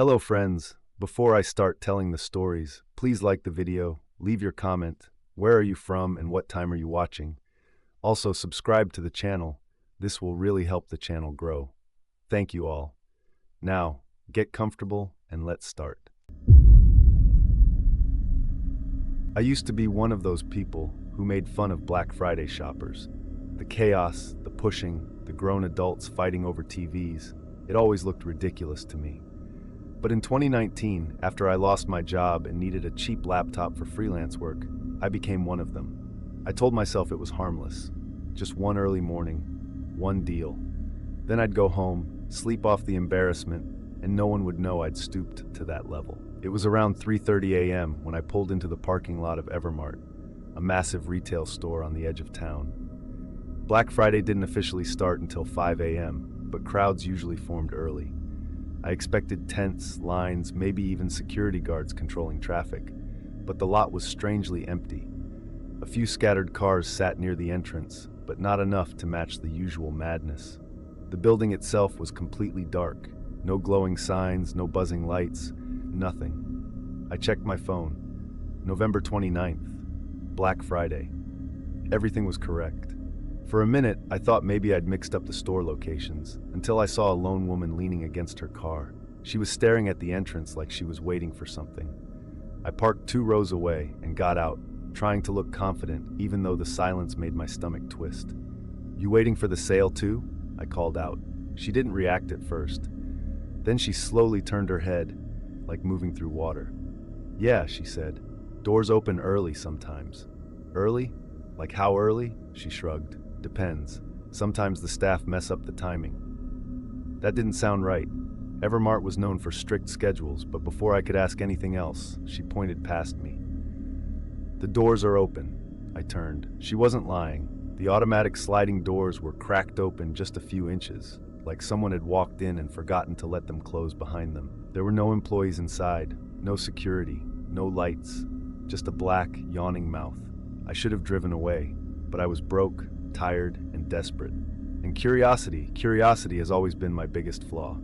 Hello friends, before I start telling the stories, please like the video, leave your comment, where are you from and what time are you watching? Also subscribe to the channel, this will really help the channel grow. Thank you all. Now, get comfortable and let's start. I used to be one of those people who made fun of Black Friday shoppers. The chaos, the pushing, the grown adults fighting over TVs, it always looked ridiculous to me. But in 2019, after I lost my job and needed a cheap laptop for freelance work, I became one of them. I told myself it was harmless. Just one early morning, one deal. Then I'd go home, sleep off the embarrassment, and no one would know I'd stooped to that level. It was around 3:30 a.m. when I pulled into the parking lot of Evermart, a massive retail store on the edge of town. Black Friday didn't officially start until 5 a.m., but crowds usually formed early. I expected tents, lines, maybe even security guards controlling traffic, but the lot was strangely empty. A few scattered cars sat near the entrance, but not enough to match the usual madness. The building itself was completely dark. No glowing signs, no buzzing lights, nothing. I checked my phone. November 29th, Black Friday. Everything was correct. For a minute, I thought maybe I'd mixed up the store locations, until I saw a lone woman leaning against her car. She was staring at the entrance like she was waiting for something. I parked 2 rows away and got out, trying to look confident even though the silence made my stomach twist. "You waiting for the sale too?" I called out. She didn't react at first. Then she slowly turned her head, like moving through water. "Yeah," she said. "Doors open early sometimes." "Early? Like how early?" She shrugged. "Depends. Sometimes the staff mess up the timing." That didn't sound right. Evermart was known for strict schedules, but before I could ask anything else, she pointed past me. "The doors are open." I turned. She wasn't lying. The automatic sliding doors were cracked open just a few inches, like someone had walked in and forgotten to let them close behind them. There were no employees inside, no security, no lights, just a black, yawning mouth. I should have driven away, but I was broke, tired, and desperate. And curiosity has always been my biggest flaw.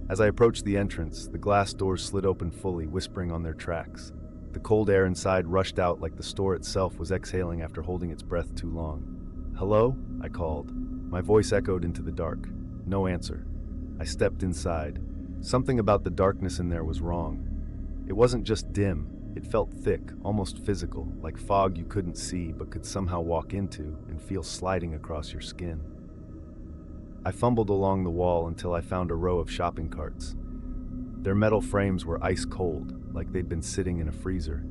As I approached the entrance, the glass doors slid open fully, whispering on their tracks. The cold air inside rushed out like the store itself was exhaling after holding its breath too long. "Hello?" I called. My voice echoed into the dark. No answer. I stepped inside. Something about the darkness in there was wrong. It wasn't just dim. It felt thick, almost physical, like fog you couldn't see but could somehow walk into and feel sliding across your skin. I fumbled along the wall until I found a row of shopping carts. Their metal frames were ice cold, like they'd been sitting in a freezer.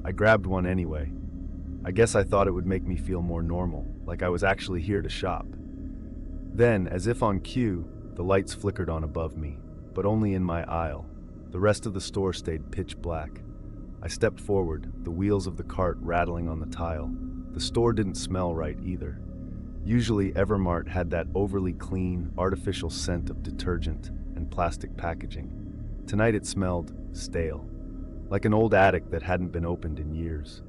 I grabbed one anyway. I guess I thought it would make me feel more normal, like I was actually here to shop. Then, as if on cue, the lights flickered on above me, but only in my aisle. The rest of the store stayed pitch black. I stepped forward, the wheels of the cart rattling on the tile. The store didn't smell right either. Usually Evermart had that overly clean, artificial scent of detergent and plastic packaging. Tonight it smelled stale, like an old attic that hadn't been opened in years.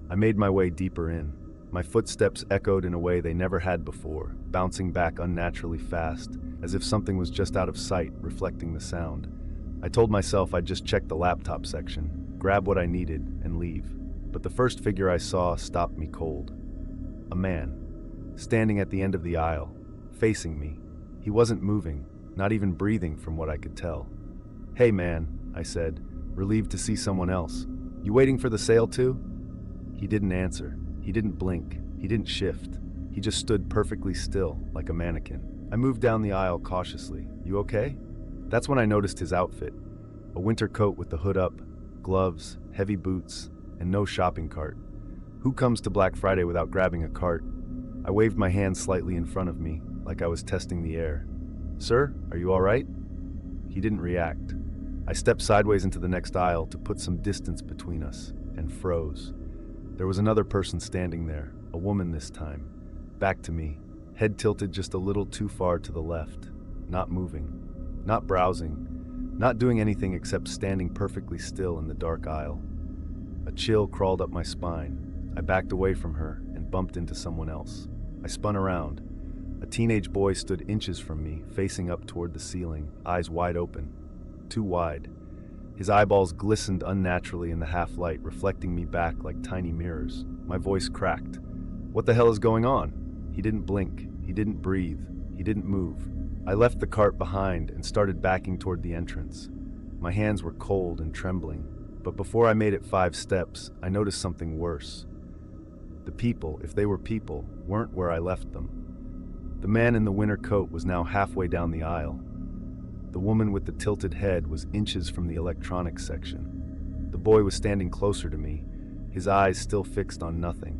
I made my way deeper in. My footsteps echoed in a way they never had before, bouncing back unnaturally fast, as if something was just out of sight, reflecting the sound. I told myself I'd just check the laptop section, grab what I needed, and leave. But the first figure I saw stopped me cold. A man, standing at the end of the aisle, facing me. He wasn't moving, not even breathing from what I could tell. "Hey man," I said, relieved to see someone else. "You waiting for the sale too?" He didn't answer. He didn't blink. He didn't shift. He just stood perfectly still, like a mannequin. I moved down the aisle cautiously. "You okay?" That's when I noticed his outfit. A winter coat with the hood up, gloves, heavy boots, and no shopping cart. Who comes to Black Friday without grabbing a cart? I waved my hand slightly in front of me, like I was testing the air. "Sir, are you all right?" He didn't react. I stepped sideways into the next aisle to put some distance between us, and froze. There was another person standing there, a woman this time, back to me, head tilted just a little too far to the left, not moving, not browsing, not doing anything except standing perfectly still in the dark aisle. A chill crawled up my spine. I backed away from her and bumped into someone else. I spun around. A teenage boy stood inches from me, facing up toward the ceiling, eyes wide open. too wide. His eyeballs glistened unnaturally in the half-light, reflecting me back like tiny mirrors. My voice cracked. "What the hell is going on?" He didn't blink. He didn't breathe. He didn't move. I left the cart behind and started backing toward the entrance. My hands were cold and trembling, but before I made it 5 steps, I noticed something worse. The people, if they were people, weren't where I left them. The man in the winter coat was now halfway down the aisle. The woman with the tilted head was inches from the electronics section. The boy was standing closer to me, his eyes still fixed on nothing.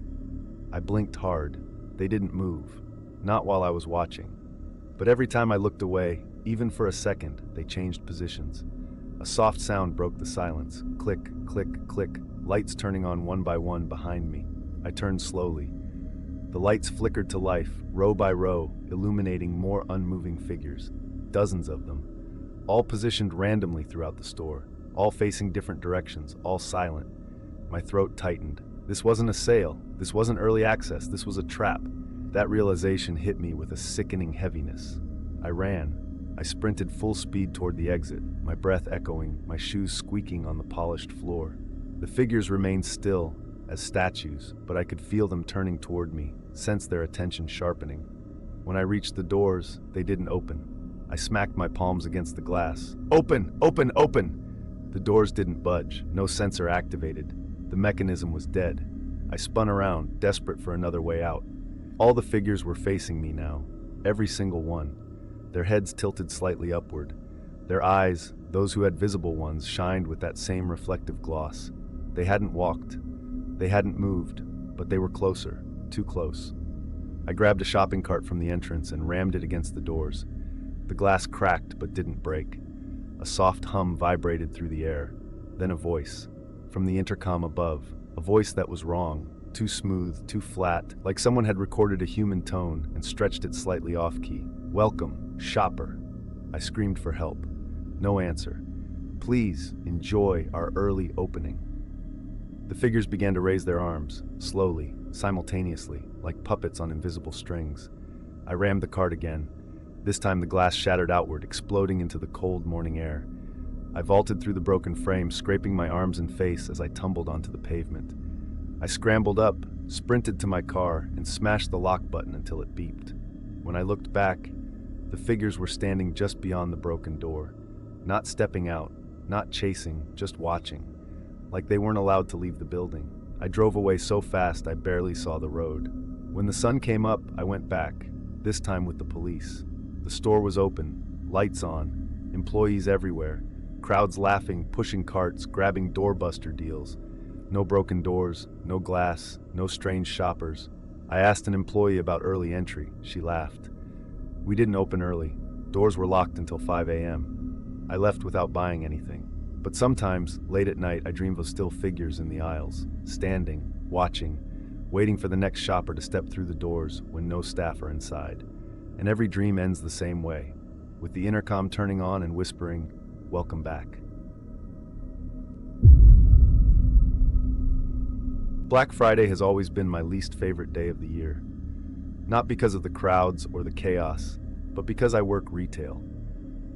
I blinked hard. They didn't move, not while I was watching. But every time I looked away, even for a second, they changed positions. A soft sound broke the silence. Click, click, click, lights turning on one by one behind me. I turned slowly. The lights flickered to life, row by row, illuminating more unmoving figures. Dozens of them, all positioned randomly throughout the store, all facing different directions, all silent. My throat tightened. This wasn't a sale. This wasn't early access. This was a trap. That realization hit me with a sickening heaviness. I ran. I sprinted full speed toward the exit, my breath echoing, my shoes squeaking on the polished floor. The figures remained still, as statues, but I could feel them turning toward me, sense their attention sharpening. When I reached the doors, they didn't open. I smacked my palms against the glass. "Open! Open! Open!" The doors didn't budge, no sensor activated. The mechanism was dead. I spun around, desperate for another way out. All the figures were facing me now, every single one. Their heads tilted slightly upward. Their eyes, those who had visible ones, shined with that same reflective gloss. They hadn't walked. They hadn't moved, but they were closer, too close. I grabbed a shopping cart from the entrance and rammed it against the doors. The glass cracked but didn't break. A soft hum vibrated through the air. Then a voice, from the intercom above, a voice that was wrong, too smooth, too flat, like someone had recorded a human tone and stretched it slightly off-key. "Welcome, shopper." I screamed for help. No answer. "Please enjoy our early opening." The figures began to raise their arms, slowly, simultaneously, like puppets on invisible strings. I rammed the cart again. This time the glass shattered outward, exploding into the cold morning air. I vaulted through the broken frame, scraping my arms and face as I tumbled onto the pavement. I scrambled up, sprinted to my car, and smashed the lock button until it beeped. When I looked back, the figures were standing just beyond the broken door, not stepping out, not chasing, just watching, like they weren't allowed to leave the building. I drove away so fast I barely saw the road. When the sun came up, I went back, this time with the police. The store was open, lights on, employees everywhere, crowds laughing, pushing carts, grabbing doorbuster deals. No broken doors, no glass, no strange shoppers. I asked an employee about early entry. She laughed. We didn't open early. Doors were locked until 5 a.m. I left without buying anything. But sometimes, late at night, I dream of still figures in the aisles, standing, watching, waiting for the next shopper to step through the doors when no staff are inside. And every dream ends the same way, with the intercom turning on and whispering, "Welcome back." Black Friday has always been my least favorite day of the year. Not because of the crowds or the chaos, but because I work retail.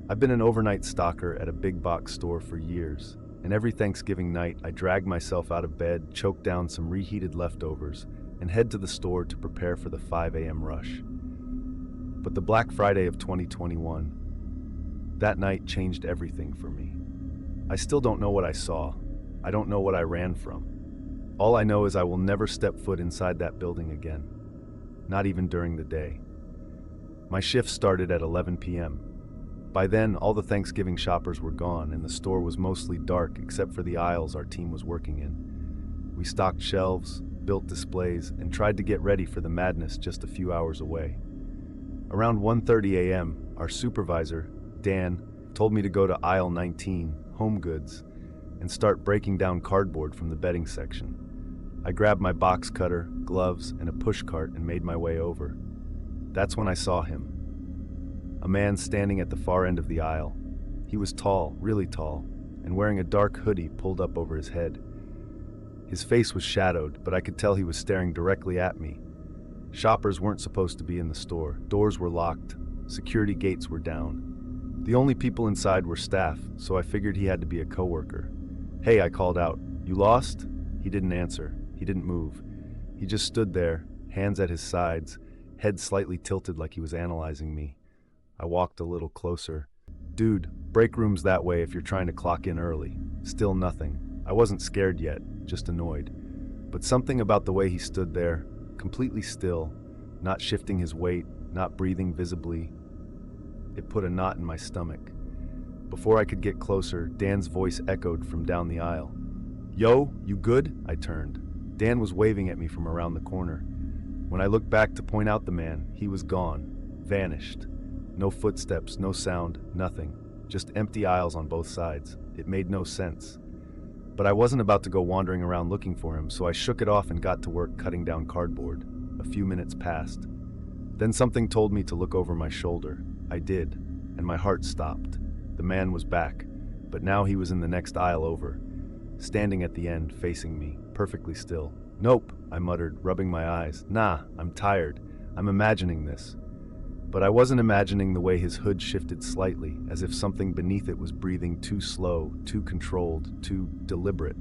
I've been an overnight stocker at a big box store for years, and every Thanksgiving night I drag myself out of bed, choke down some reheated leftovers, and head to the store to prepare for the 5 a.m. rush. But the Black Friday of 2021, that night changed everything for me. I still don't know what I saw. I don't know what I ran from. All I know is I will never step foot inside that building again, not even during the day. My shift started at 11 p.m. By then, all the Thanksgiving shoppers were gone and the store was mostly dark except for the aisles our team was working in. We stocked shelves, built displays, and tried to get ready for the madness just a few hours away. Around 1:30 a.m., our supervisor, Dan, told me to go to aisle 19, home goods, and start breaking down cardboard from the bedding section. I grabbed my box cutter, gloves, and a push cart and made my way over. That's when I saw him. A man standing at the far end of the aisle. He was tall, really tall, and wearing a dark hoodie pulled up over his head. His face was shadowed, but I could tell he was staring directly at me. Shoppers weren't supposed to be in the store. Doors were locked. Security gates were down. The only people inside were staff, so I figured he had to be a coworker. "Hey," I called out. "You lost?" He didn't answer. He didn't move. He just stood there, hands at his sides, head slightly tilted like he was analyzing me. I walked a little closer. "Dude, break room's that way if you're trying to clock in early." Still nothing. I wasn't scared yet, just annoyed. But something about the way he stood there, completely still, not shifting his weight, not breathing visibly, it put a knot in my stomach. Before I could get closer, Dan's voice echoed from down the aisle. "Yo, you good?" I turned. Dan was waving at me from around the corner. When I looked back to point out the man, he was gone, vanished. No footsteps, no sound, nothing. Just empty aisles on both sides. It made no sense. But I wasn't about to go wandering around looking for him, so I shook it off and got to work cutting down cardboard. A few minutes passed. Then something told me to look over my shoulder. I did, and my heart stopped. The man was back, but now he was in the next aisle over, standing at the end, facing me, perfectly still. "Nope," I muttered, rubbing my eyes. "Nah, I'm tired. I'm imagining this." But I wasn't imagining the way his hood shifted slightly, as if something beneath it was breathing too slow, too controlled, too deliberate.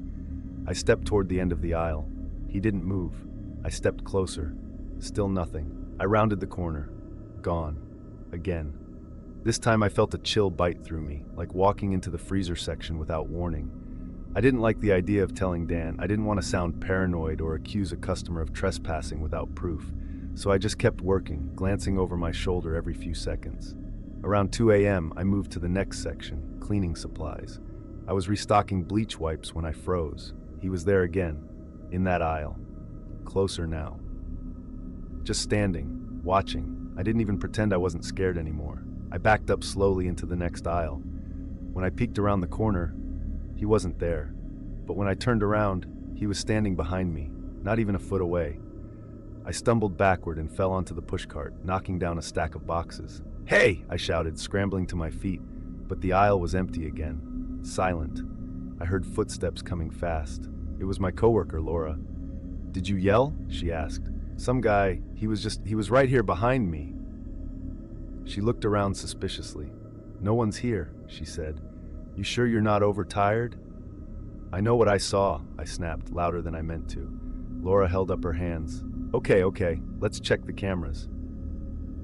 I stepped toward the end of the aisle. He didn't move. I stepped closer. Still nothing. I rounded the corner. Gone. Again. This time I felt a chill bite through me, like walking into the freezer section without warning. I didn't like the idea of telling Dan. I didn't want to sound paranoid or accuse a customer of trespassing without proof. So I just kept working, glancing over my shoulder every few seconds. Around 2 a.m., I moved to the next section, cleaning supplies. I was restocking bleach wipes when I froze. He was there again, in that aisle. Closer now. Just standing, watching. I didn't even pretend I wasn't scared anymore. I backed up slowly into the next aisle. When I peeked around the corner, he wasn't there. But when I turned around, he was standing behind me, not even a foot away. I stumbled backward and fell onto the pushcart, knocking down a stack of boxes. "Hey!" I shouted, scrambling to my feet, but the aisle was empty again. Silent. I heard footsteps coming fast. It was my coworker, Laura. "Did you yell?" she asked. "Some guy, he was right here behind me." She looked around suspiciously. "No one's here," she said. "You sure you're not overtired?" "I know what I saw," I snapped, louder than I meant to. Laura held up her hands. Okay, let's check the cameras."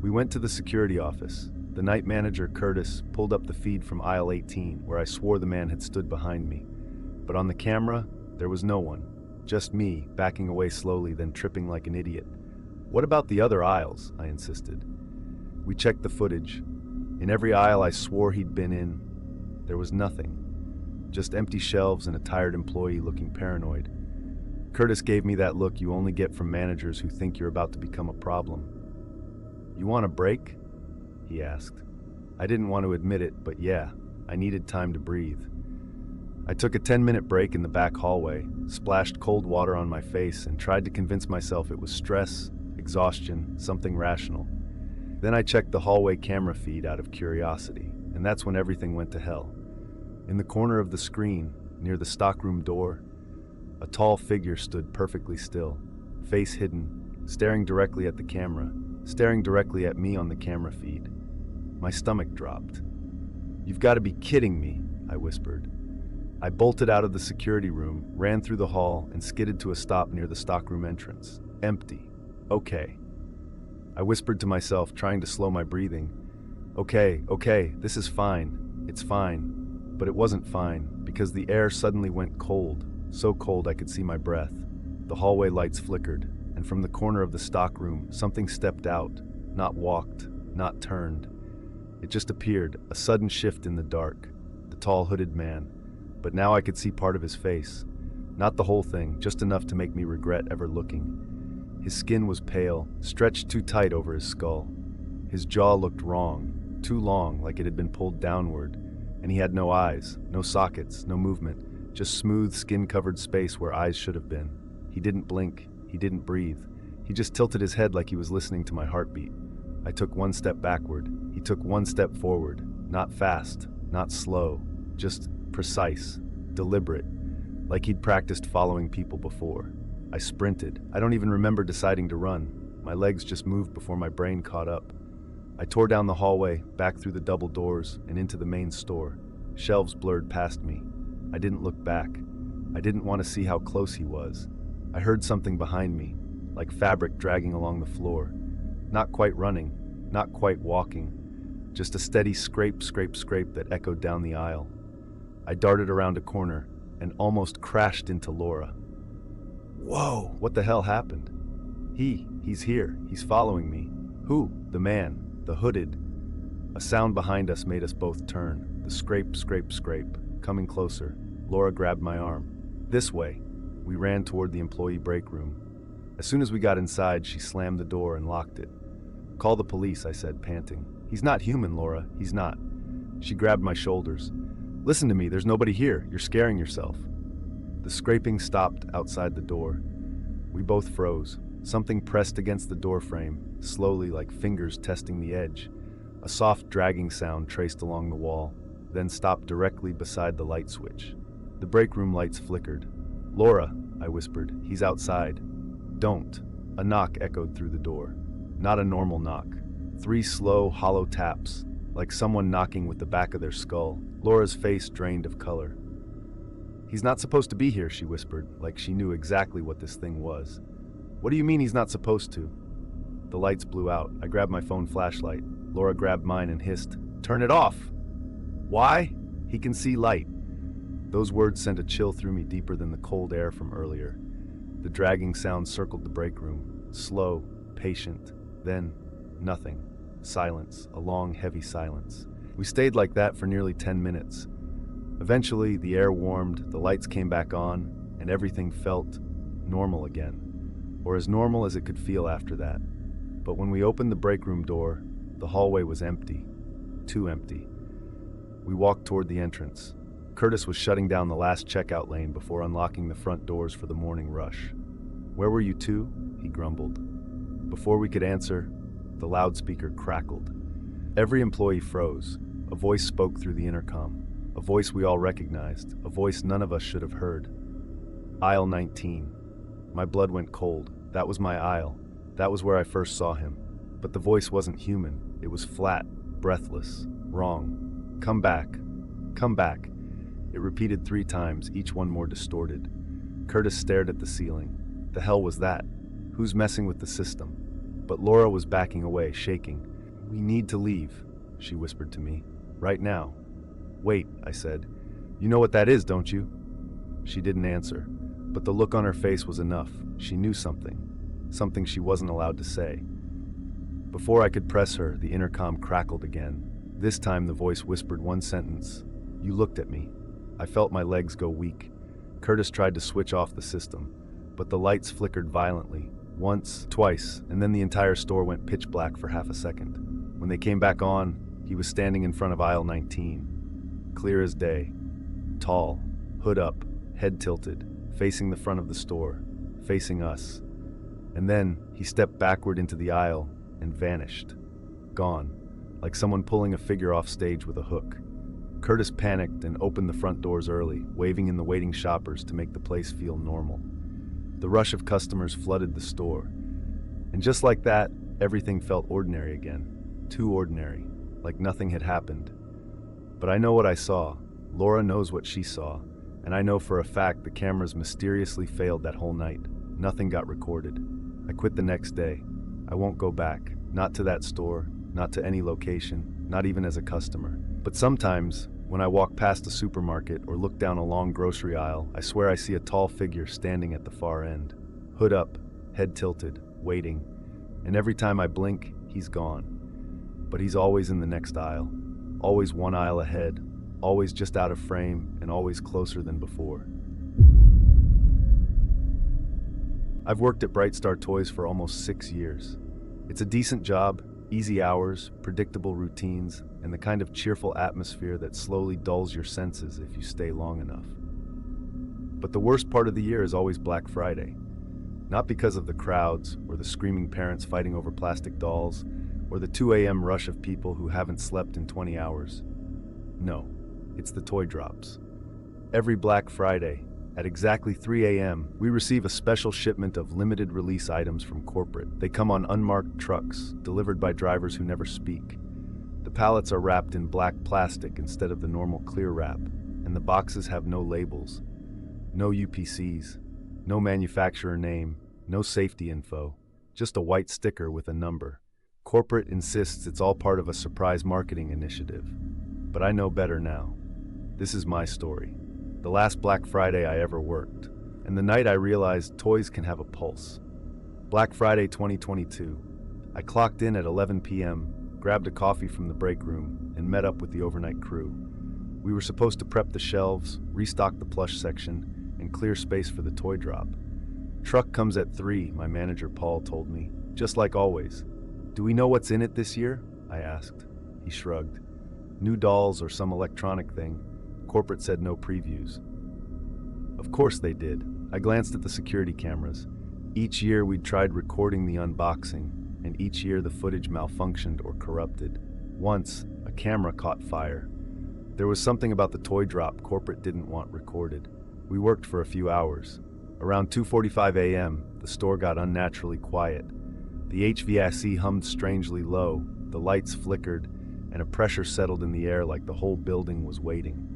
We went to the security office. The night manager, Curtis, pulled up the feed from aisle 18, where I swore the man had stood behind me. But on the camera, there was no one. Just me, backing away slowly, then tripping like an idiot. "What about the other aisles?" I insisted. We checked the footage. In every aisle I swore he'd been in, there was nothing. Just empty shelves and a tired employee looking paranoid. Curtis gave me that look you only get from managers who think you're about to become a problem. "You want a break?" he asked. I didn't want to admit it, but yeah, I needed time to breathe. I took a 10-minute break in the back hallway, splashed cold water on my face, and tried to convince myself it was stress, exhaustion, something rational. Then I checked the hallway camera feed out of curiosity, and that's when everything went to hell. In the corner of the screen, near the stockroom door, a tall figure stood perfectly still, face hidden, staring directly at the camera, staring directly at me on the camera feed. My stomach dropped. "You've got to be kidding me," I whispered. I bolted out of the security room, ran through the hall, and skidded to a stop near the stockroom entrance. Empty. Okay. I whispered to myself, trying to slow my breathing. Okay, this is fine. It's fine." But it wasn't fine, because the air suddenly went cold, so cold I could see my breath. The hallway lights flickered, and from the corner of the stockroom, something stepped out, not walked, not turned. It just appeared, a sudden shift in the dark. The tall hooded man. But now I could see part of his face. Not the whole thing, just enough to make me regret ever looking. His skin was pale, stretched too tight over his skull. His jaw looked wrong, too long, like it had been pulled downward. And he had no eyes, no sockets, no movement, just smooth, skin-covered space where eyes should have been. He didn't blink, he didn't breathe. He just tilted his head like he was listening to my heartbeat. I took one step backward. He took one step forward. Not fast, not slow, just precise, deliberate, like he'd practiced following people before. I sprinted. I don't even remember deciding to run. My legs just moved before my brain caught up. I tore down the hallway, back through the double doors, and into the main store. Shelves blurred past me. I didn't look back. I didn't want to see how close he was. I heard something behind me, like fabric dragging along the floor. Not quite running, not quite walking, just a steady scrape, scrape, scrape that echoed down the aisle. I darted around a corner and almost crashed into Laura. Whoa, what the hell happened? He's here. He's following me. Who? The man, the hooded. A sound behind us made us both turn. The scrape, scrape, scrape, coming closer. Laura grabbed my arm. This way. We ran toward the employee break room. As soon as we got inside, she slammed the door and locked it. Call the police, I said, panting. He's not human, Laura. He's not. She grabbed my shoulders. Listen to me, there's nobody here. You're scaring yourself. The scraping stopped outside the door. We both froze. Something pressed against the door frame, slowly like fingers testing the edge. A soft dragging sound traced along the wall, then stopped directly beside the light switch. The break room lights flickered. Laura, I whispered, he's outside. Don't. A knock echoed through the door. Not a normal knock. 3 slow, hollow taps, like someone knocking with the back of their skull. Laura's face drained of color. He's not supposed to be here, she whispered, like she knew exactly what this thing was. What do you mean he's not supposed to? The lights blew out. I grabbed my phone flashlight. Laura grabbed mine and hissed, "Turn it off!" Why? He can see light. Those words sent a chill through me deeper than the cold air from earlier. The dragging sound circled the break room, slow, patient, then nothing. Silence, a long, heavy silence. We stayed like that for nearly 10 minutes. Eventually, the air warmed, the lights came back on, and everything felt normal again. Or as normal as it could feel after that. But when we opened the break room door, the hallway was empty. Too empty. We walked toward the entrance. Curtis was shutting down the last checkout lane before unlocking the front doors for the morning rush. "Where were you to?" he grumbled. Before we could answer, the loudspeaker crackled. Every employee froze. A voice spoke through the intercom. A voice we all recognized. A voice none of us should have heard. Aisle 19. My blood went cold. That was my aisle. That was where I first saw him. But the voice wasn't human. It was flat, breathless, wrong. Come back. Come back. It repeated 3 times, each one more distorted. Curtis stared at the ceiling. The hell was that? Who's messing with the system? But Laura was backing away, shaking. "We need to leave," she whispered to me. "Right now." "Wait," I said. "You know what that is, don't you?" She didn't answer, but the look on her face was enough. She knew something. Something she wasn't allowed to say. Before I could press her, the intercom crackled again. This time the voice whispered one sentence. "You looked at me." I felt my legs go weak. Curtis tried to switch off the system, but the lights flickered violently. Once, twice, and then the entire store went pitch black for half a second. When they came back on, he was standing in front of aisle 19. Clear as day. Tall, hood up, head tilted, facing the front of the store, facing us. And then he stepped backward into the aisle and vanished. Gone, like someone pulling a figure off stage with a hook. Curtis panicked and opened the front doors early, waving in the waiting shoppers to make the place feel normal. The rush of customers flooded the store. And just like that, everything felt ordinary again. Too ordinary, like nothing had happened. But I know what I saw. Laura knows what she saw. And I know for a fact the cameras mysteriously failed that whole night. Nothing got recorded. I quit the next day. I won't go back. Not to that store, not to any location, not even as a customer. But sometimes, when I walk past a supermarket or look down a long grocery aisle, I swear I see a tall figure standing at the far end. Hood up, head tilted, waiting. And every time I blink, he's gone. But he's always in the next aisle. Always one aisle ahead. Always just out of frame and always closer than before. I've worked at Bright Star Toys for almost 6 years. It's a decent job, easy hours, predictable routines, and the kind of cheerful atmosphere that slowly dulls your senses if you stay long enough. But the worst part of the year is always Black Friday. Not because of the crowds, or the screaming parents fighting over plastic dolls, or the 2 a.m. rush of people who haven't slept in 20 hours. No, it's the toy drops. Every Black Friday, At exactly 3 a.m., we receive a special shipment of limited release items from corporate. They come on unmarked trucks, delivered by drivers who never speak. The pallets are wrapped in black plastic instead of the normal clear wrap, and the boxes have no labels, no UPCs, no manufacturer name, no safety info, just a white sticker with a number. Corporate insists it's all part of a surprise marketing initiative. But I know better now. This is my story. The last Black Friday I ever worked, and the night I realized toys can have a pulse. Black Friday 2022. I clocked in at 11 p.m., grabbed a coffee from the break room, and met up with the overnight crew. We were supposed to prep the shelves, restock the plush section, and clear space for the toy drop. Truck comes at 3, my manager Paul told me, just like always. Do we know what's in it this year? I asked. He shrugged. New dolls or some electronic thing. Corporate said no previews. Of course they did. I glanced at the security cameras. Each year we'd tried recording the unboxing, and each year the footage malfunctioned or corrupted. Once, a camera caught fire. There was something about the toy drop corporate didn't want recorded. We worked for a few hours. Around 2:45 a.m., the store got unnaturally quiet. The HVAC hummed strangely low, the lights flickered, and a pressure settled in the air like the whole building was waiting.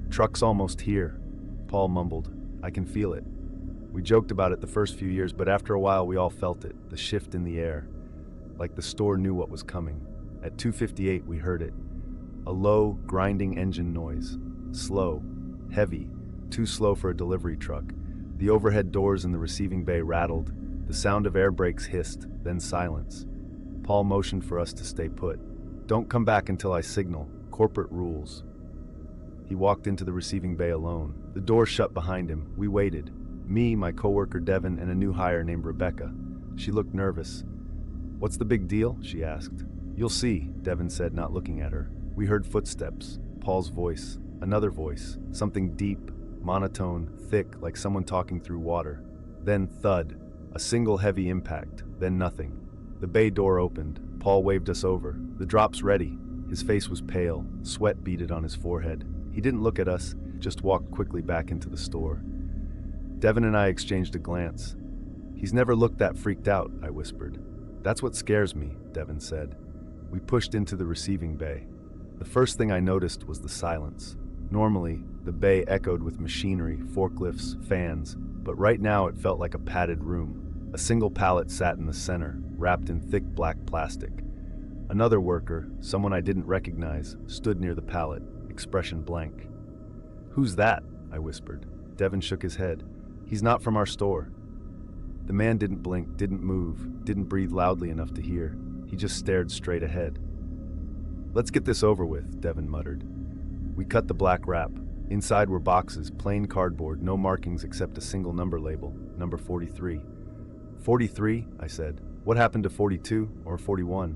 Truck's almost here, Paul mumbled. I can feel it. We joked about it the first few years, but after a while we all felt it, the shift in the air, like the store knew what was coming. At 2:58 we heard it. A low, grinding engine noise. Slow, heavy, too slow for a delivery truck. The overhead doors in the receiving bay rattled. The sound of air brakes hissed, then silence. Paul motioned for us to stay put. Don't come back until I signal. Corporate rules. He walked into the receiving bay alone. The door shut behind him. We waited. Me, my coworker Devin, and a new hire named Rebecca. She looked nervous. What's the big deal? She asked. You'll see, Devin said, not looking at her. We heard footsteps. Paul's voice. Another voice. Something deep, monotone, thick, like someone talking through water. Then thud. A single heavy impact. Then nothing. The bay door opened. Paul waved us over. The drop's ready. His face was pale. Sweat beaded on his forehead. He didn't look at us, just walked quickly back into the store. Devin and I exchanged a glance. He's never looked that freaked out, I whispered. That's what scares me, Devin said. We pushed into the receiving bay. The first thing I noticed was the silence. Normally, the bay echoed with machinery, forklifts, fans, but right now it felt like a padded room. A single pallet sat in the center, wrapped in thick black plastic. Another worker, someone I didn't recognize, stood near the pallet, expression blank. Who's that? I whispered. Devin shook his head. He's not from our store. The man didn't blink, didn't move, didn't breathe loudly enough to hear. He just stared straight ahead. Let's get this over with, Devin muttered. We cut the black wrap. Inside were boxes, plain cardboard, no markings except a single number label, number 43. 43, I said. What happened to 42 or 41?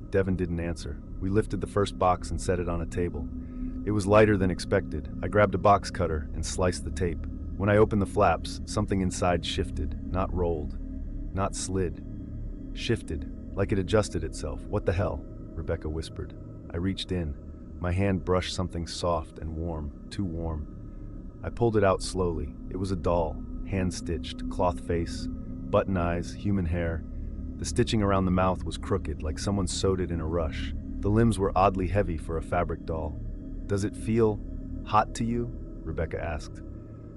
Devin didn't answer. We lifted the first box and set it on a table. It was lighter than expected. I grabbed a box cutter and sliced the tape. When I opened the flaps, something inside shifted, not rolled, not slid. Shifted, like it adjusted itself. What the hell? Rebecca whispered. I reached in. My hand brushed something soft and warm, too warm. I pulled it out slowly. It was a doll, hand-stitched, cloth face, button eyes, human hair. The stitching around the mouth was crooked, like someone sewed it in a rush. The limbs were oddly heavy for a fabric doll. Does it feel hot to you? Rebecca asked.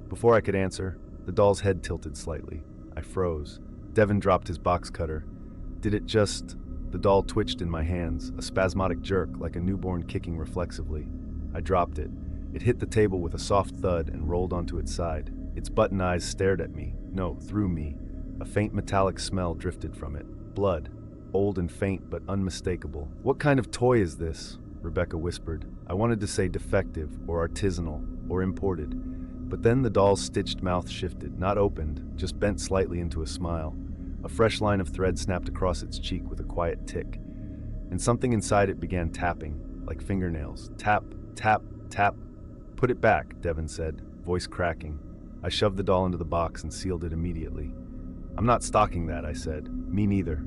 Before I could answer, the doll's head tilted slightly. I froze. Devin dropped his box cutter. Did it just... The doll twitched in my hands, a spasmodic jerk like a newborn kicking reflexively. I dropped it. It hit the table with a soft thud and rolled onto its side. Its button eyes stared at me. No, through me. A faint metallic smell drifted from it. Blood. Old and faint, but unmistakable. What kind of toy is this? Rebecca whispered. I wanted to say defective, or artisanal, or imported. But then the doll's stitched mouth shifted, not opened, just bent slightly into a smile. A fresh line of thread snapped across its cheek with a quiet tick. And something inside it began tapping, like fingernails. Tap, tap, tap. Put it back, Devin said, voice cracking. I shoved the doll into the box and sealed it immediately. I'm not stocking that, I said. Me neither.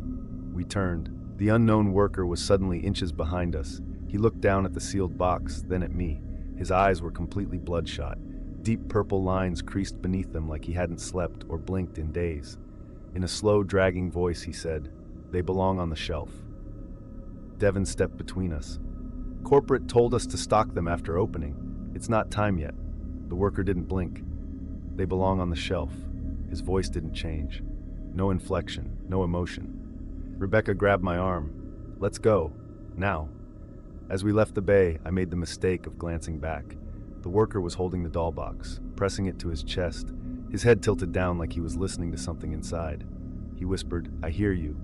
We turned. The unknown worker was suddenly inches behind us. He looked down at the sealed box, then at me. His eyes were completely bloodshot. Deep purple lines creased beneath them like he hadn't slept or blinked in days. In a slow, dragging voice, he said, "They belong on the shelf." Devin stepped between us. "Corporate told us to stock them after opening. It's not time yet." The worker didn't blink. "They belong on the shelf." His voice didn't change. No inflection, no emotion. Rebecca grabbed my arm. "Let's go. Now." As we left the bay, I made the mistake of glancing back. The worker was holding the doll box, pressing it to his chest, his head tilted down like he was listening to something inside. He whispered, "I hear you."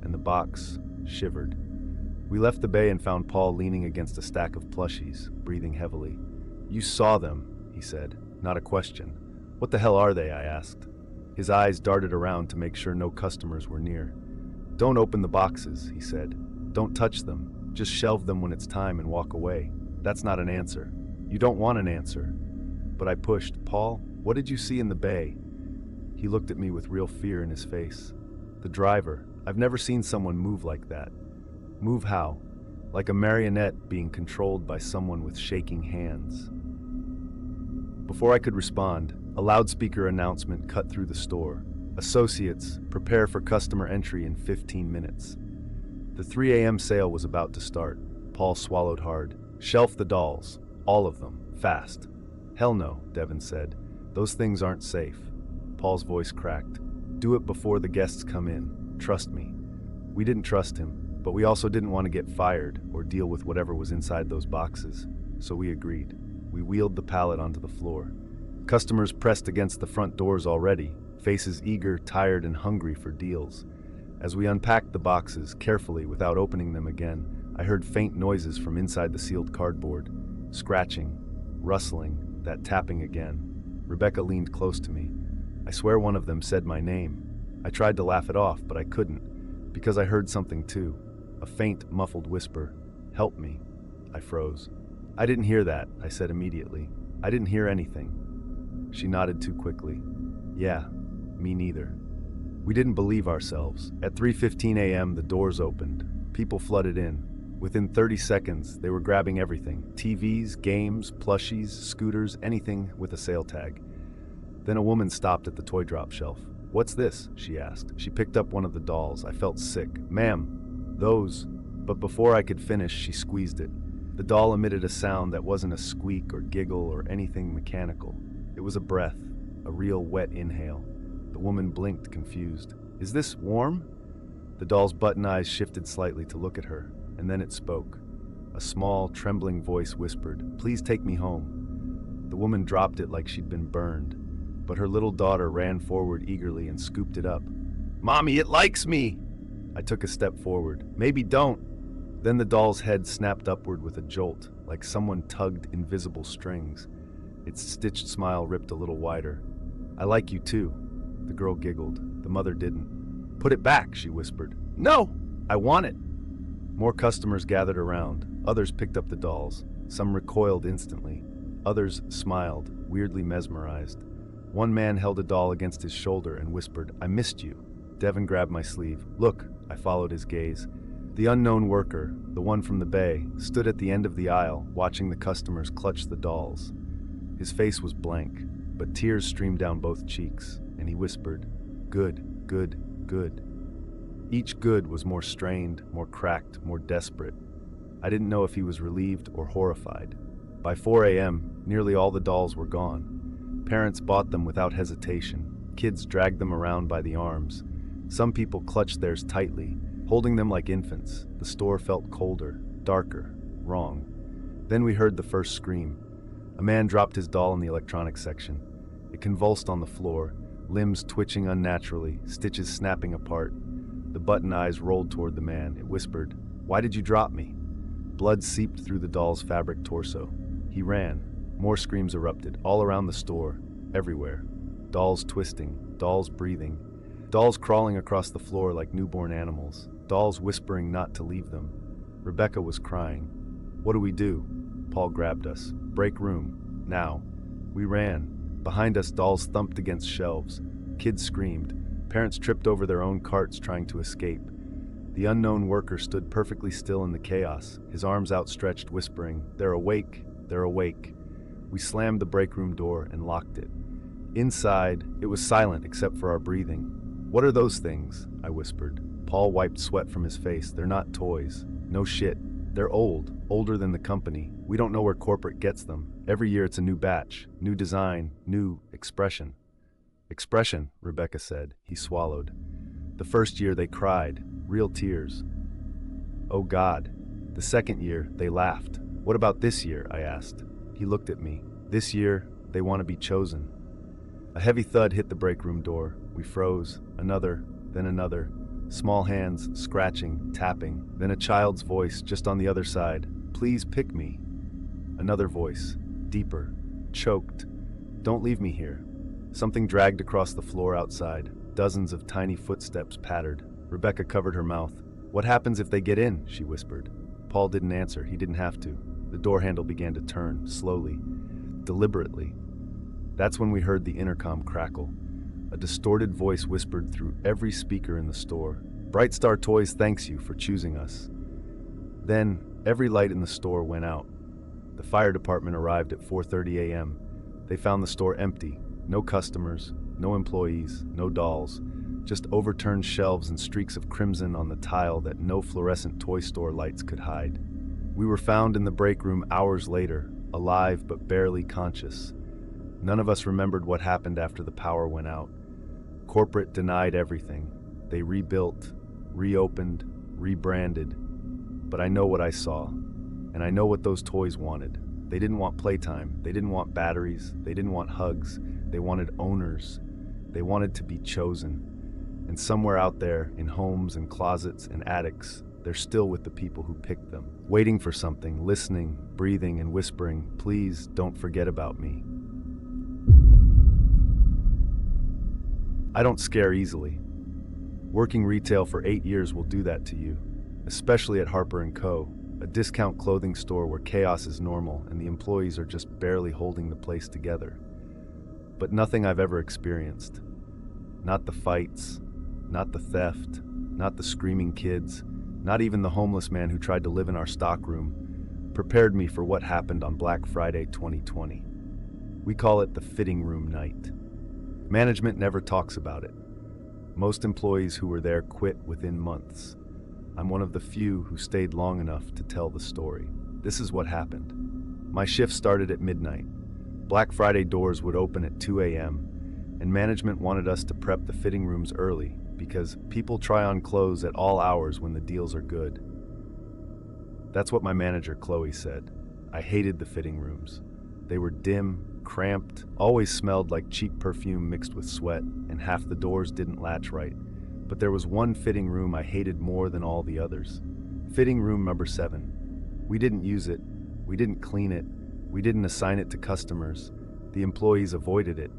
And the box shivered. We left the bay and found Paul leaning against a stack of plushies, breathing heavily. "You saw them," he said, not a question. "What the hell are they?" I asked. His eyes darted around to make sure no customers were near. "Don't open the boxes," he said. "Don't touch them. Just shelve them when it's time and walk away. That's not an answer. You don't want an answer." But I pushed. "Paul, what did you see in the bay?" He looked at me with real fear in his face. "The driver. I've never seen someone move like that." "Move how?" "Like a marionette being controlled by someone with shaking hands." Before I could respond, a loudspeaker announcement cut through the store. "Associates, prepare for customer entry in 15 minutes." The 3 a.m. sale was about to start. Paul swallowed hard. "Shelf the dolls. All of them. Fast." "Hell no," Devin said. "Those things aren't safe." Paul's voice cracked. "Do it before the guests come in. Trust me." We didn't trust him, but we also didn't want to get fired or deal with whatever was inside those boxes, so we agreed. We wheeled the pallet onto the floor. Customers pressed against the front doors already, faces eager, tired, and hungry for deals. As we unpacked the boxes carefully without opening them again, I heard faint noises from inside the sealed cardboard. Scratching, rustling, that tapping again. Rebecca leaned close to me. I swear one of them said my name. I tried to laugh it off, but I couldn't, because I heard something too. A faint, muffled whisper. "Help me." I froze. "I didn't hear that," I said immediately. "I didn't hear anything." She nodded too quickly. "Yeah, me neither." We didn't believe ourselves. At 3:15 a.m., the doors opened. People flooded in. Within 30 seconds, they were grabbing everything. TVs, games, plushies, scooters, anything with a sale tag. Then a woman stopped at the toy drop shelf. "What's this?" she asked. She picked up one of the dolls. I felt sick. "Ma'am, those..." But before I could finish, she squeezed it. The doll emitted a sound that wasn't a squeak or giggle or anything mechanical. It was a breath, a real wet inhale. The woman blinked, confused. "Is this warm?" The doll's button eyes shifted slightly to look at her, and then it spoke. A small, trembling voice whispered, "Please take me home." The woman dropped it like she'd been burned, but her little daughter ran forward eagerly and scooped it up. "Mommy, it likes me!" I took a step forward. "Maybe don't." Then the doll's head snapped upward with a jolt, like someone tugged invisible strings. Its stitched smile ripped a little wider. "I like you too." The girl giggled. The mother didn't. "Put it back," she whispered. "No! I want it!" More customers gathered around. Others picked up the dolls. Some recoiled instantly. Others smiled, weirdly mesmerized. One man held a doll against his shoulder and whispered, "I missed you." Devin grabbed my sleeve. "Look," I followed his gaze. The unknown worker, the one from the bay, stood at the end of the aisle, watching the customers clutch the dolls. His face was blank, but tears streamed down both cheeks, and he whispered, "Good, good, good." Each good was more strained, more cracked, more desperate. I didn't know if he was relieved or horrified. By 4 a.m., nearly all the dolls were gone. Parents bought them without hesitation. Kids dragged them around by the arms. Some people clutched theirs tightly, holding them like infants. The store felt colder, darker, wrong. Then we heard the first scream. A man dropped his doll in the electronics section. It convulsed on the floor, limbs twitching unnaturally, stitches snapping apart. The button eyes rolled toward the man. It whispered, "Why did you drop me?" Blood seeped through the doll's fabric torso. He ran. More screams erupted, all around the store, everywhere. Dolls twisting, dolls breathing, dolls crawling across the floor like newborn animals, dolls whispering not to leave them. Rebecca was crying. "What do we do?" Paul grabbed us. "Break room. Now." We ran. Behind us, dolls thumped against shelves. Kids screamed. Parents tripped over their own carts trying to escape. The unknown worker stood perfectly still in the chaos, his arms outstretched, whispering, "They're awake. They're awake." We slammed the break room door and locked it. Inside, it was silent except for our breathing. "What are those things?" I whispered. Paul wiped sweat from his face. "They're not toys. No shit. They're old, older than the company. We don't know where corporate gets them. Every year it's a new batch, new design, new expression." "Expression," Rebecca said. He swallowed. "The first year they cried, real tears. Oh God. The second year they laughed. What about this year?" I asked. He looked at me. "This year, they want to be chosen." A heavy thud hit the break room door. We froze. Another, then another. Small hands, scratching, tapping. Then a child's voice just on the other side. "Please pick me." Another voice, deeper, choked. "Don't leave me here." Something dragged across the floor outside. Dozens of tiny footsteps pattered. Rebecca covered her mouth. "What happens if they get in?" she whispered. Paul didn't answer. He didn't have to. The door handle began to turn, slowly, deliberately. That's when we heard the intercom crackle. A distorted voice whispered through every speaker in the store. "Bright Star Toys thanks you for choosing us." Then, every light in the store went out. The fire department arrived at 4:30 a.m. They found the store empty. No customers, no employees, no dolls. Just overturned shelves and streaks of crimson on the tile that no fluorescent toy store lights could hide. We were found in the break room hours later, alive but barely conscious. None of us remembered what happened after the power went out. Corporate denied everything. They rebuilt, reopened, rebranded. But I know what I saw, and I know what those toys wanted. They didn't want playtime. They didn't want batteries. They didn't want hugs. They wanted owners. They wanted to be chosen. And somewhere out there, in homes and closets and attics, they're still with the people who picked them, waiting for something, listening, breathing, and whispering, "Please don't forget about me." I don't scare easily. Working retail for 8 years will do that to you, especially at Harper & Co., a discount clothing store where chaos is normal and the employees are just barely holding the place together. But nothing I've ever experienced. Not the fights, not the theft, not the screaming kids, not even the homeless man who tried to live in our stockroom, prepared me for what happened on Black Friday 2020. We call it the fitting room night. Management never talks about it. Most employees who were there quit within months. I'm one of the few who stayed long enough to tell the story. This is what happened. My shift started at midnight. Black Friday doors would open at 2 a.m., and management wanted us to prep the fitting rooms early because people try on clothes at all hours when the deals are good. That's what my manager, Chloe, said. I hated the fitting rooms. They were dim, cramped, always smelled like cheap perfume mixed with sweat, and half the doors didn't latch right. But there was one fitting room I hated more than all the others. Fitting room number 7. We didn't use it. We didn't clean it. We didn't assign it to customers. The employees avoided it.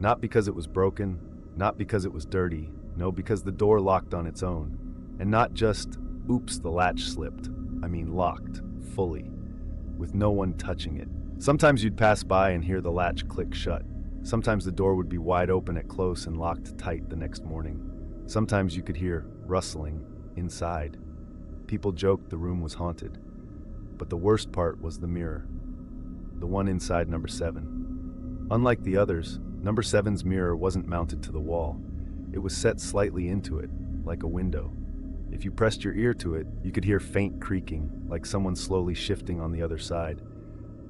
Not because it was broken, not because it was dirty, no, because the door locked on its own. And not just, oops, the latch slipped. I mean locked, fully, with no one touching it. Sometimes you'd pass by and hear the latch click shut. Sometimes the door would be wide open at close and locked tight the next morning. Sometimes you could hear rustling inside. People joked the room was haunted. But the worst part was the mirror. The one inside number 7. Unlike the others, number 7's mirror wasn't mounted to the wall. It was set slightly into it, like a window. If you pressed your ear to it, you could hear faint creaking, like someone slowly shifting on the other side.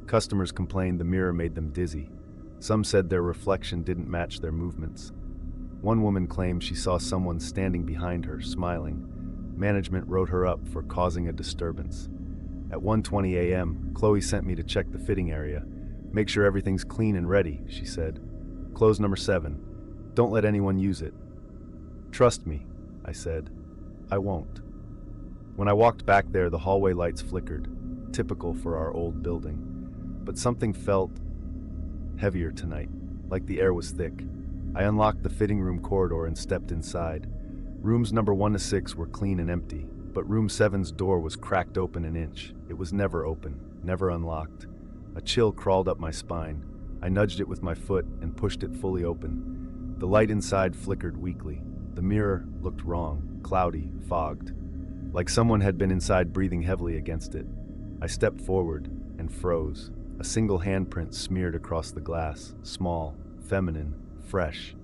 Customers complained the mirror made them dizzy. Some said their reflection didn't match their movements. One woman claimed she saw someone standing behind her, smiling. Management wrote her up for causing a disturbance. At 1:20 a.m., Chloe sent me to check the fitting area. Make sure everything's clean and ready, she said. Close number 7. Don't let anyone use it. Trust me, I said. I won't. When I walked back there, the hallway lights flickered, typical for our old building. But something felt heavier tonight, like the air was thick. I unlocked the fitting room corridor and stepped inside. Rooms number 1 to 6 were clean and empty, but room 7's door was cracked open an inch. It was never open, never unlocked. A chill crawled up my spine. I nudged it with my foot and pushed it fully open. The light inside flickered weakly. The mirror looked wrong, cloudy, fogged, like someone had been inside breathing heavily against it. I stepped forward and froze. A single handprint smeared across the glass, small, feminine, fresh.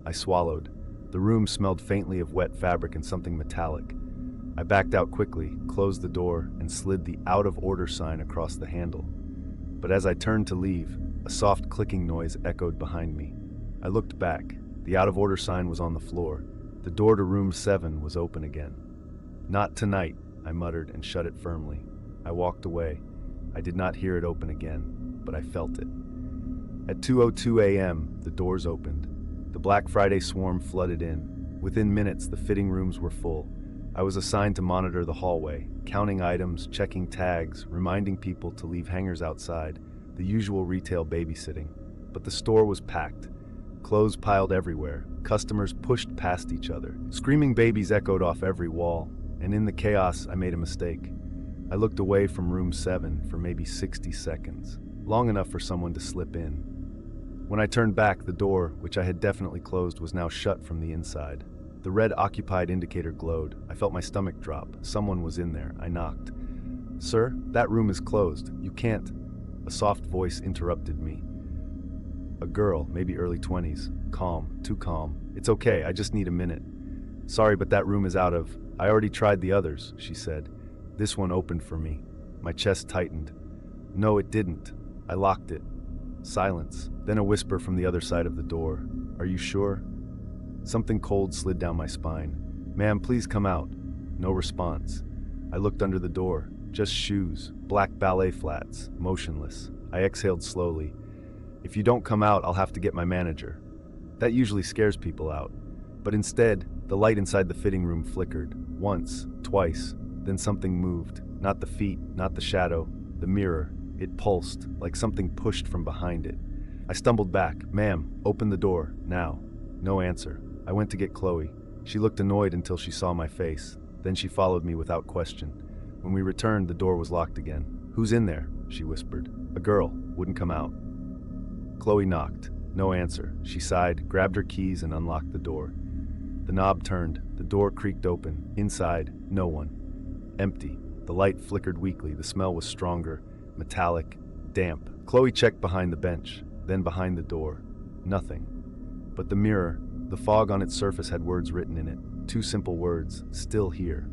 I swallowed. The room smelled faintly of wet fabric and something metallic. I backed out quickly, closed the door, and slid the out of order sign across the handle. But as I turned to leave, a soft clicking noise echoed behind me. I looked back. The out of order sign was on the floor. The door to room 7 was open again. "Not tonight," I muttered and shut it firmly. I walked away. I did not hear it open again, but I felt it. At 2:02 a.m., the doors opened. The Black Friday swarm flooded in. Within minutes, the fitting rooms were full. I was assigned to monitor the hallway, counting items, checking tags, reminding people to leave hangers outside, the usual retail babysitting. But the store was packed. Clothes piled everywhere. Customers pushed past each other. Screaming babies echoed off every wall, and in the chaos, I made a mistake. I looked away from room 7 for maybe 60 seconds, long enough for someone to slip in. When I turned back, the door, which I had definitely closed, was now shut from the inside. The red occupied indicator glowed. I felt my stomach drop. Someone was in there. I knocked. "Sir, that room is closed. You can't." A soft voice interrupted me. A girl, maybe early 20s, calm, too calm. "It's okay, I just need a minute." "Sorry, but that room is out of... I already tried the others," she said. "This one opened for me." My chest tightened. "No, it didn't. I locked it." Silence. Then a whisper from the other side of the door. "Are you sure?" Something cold slid down my spine. "Ma'am, please come out." No response. I looked under the door. Just shoes, black ballet flats, motionless. I exhaled slowly. "If you don't come out, I'll have to get my manager." That usually scares people out. But instead, the light inside the fitting room flickered. Once, twice, then something moved. Not the feet, not the shadow, the mirror. It pulsed, like something pushed from behind it. I stumbled back. "Ma'am, open the door, now." No answer. I went to get Chloe. She looked annoyed until she saw my face. Then she followed me without question. When we returned, the door was locked again. "Who's in there?" she whispered. "A girl. Wouldn't come out." Chloe knocked. No answer. She sighed, grabbed her keys, and unlocked the door. The knob turned. The door creaked open. Inside, no one. Empty. The light flickered weakly. The smell was stronger, metallic, damp. Chloe checked behind the bench, then behind the door. Nothing. But the mirror, the fog on its surface had words written in it. 2 simple words, "Still here."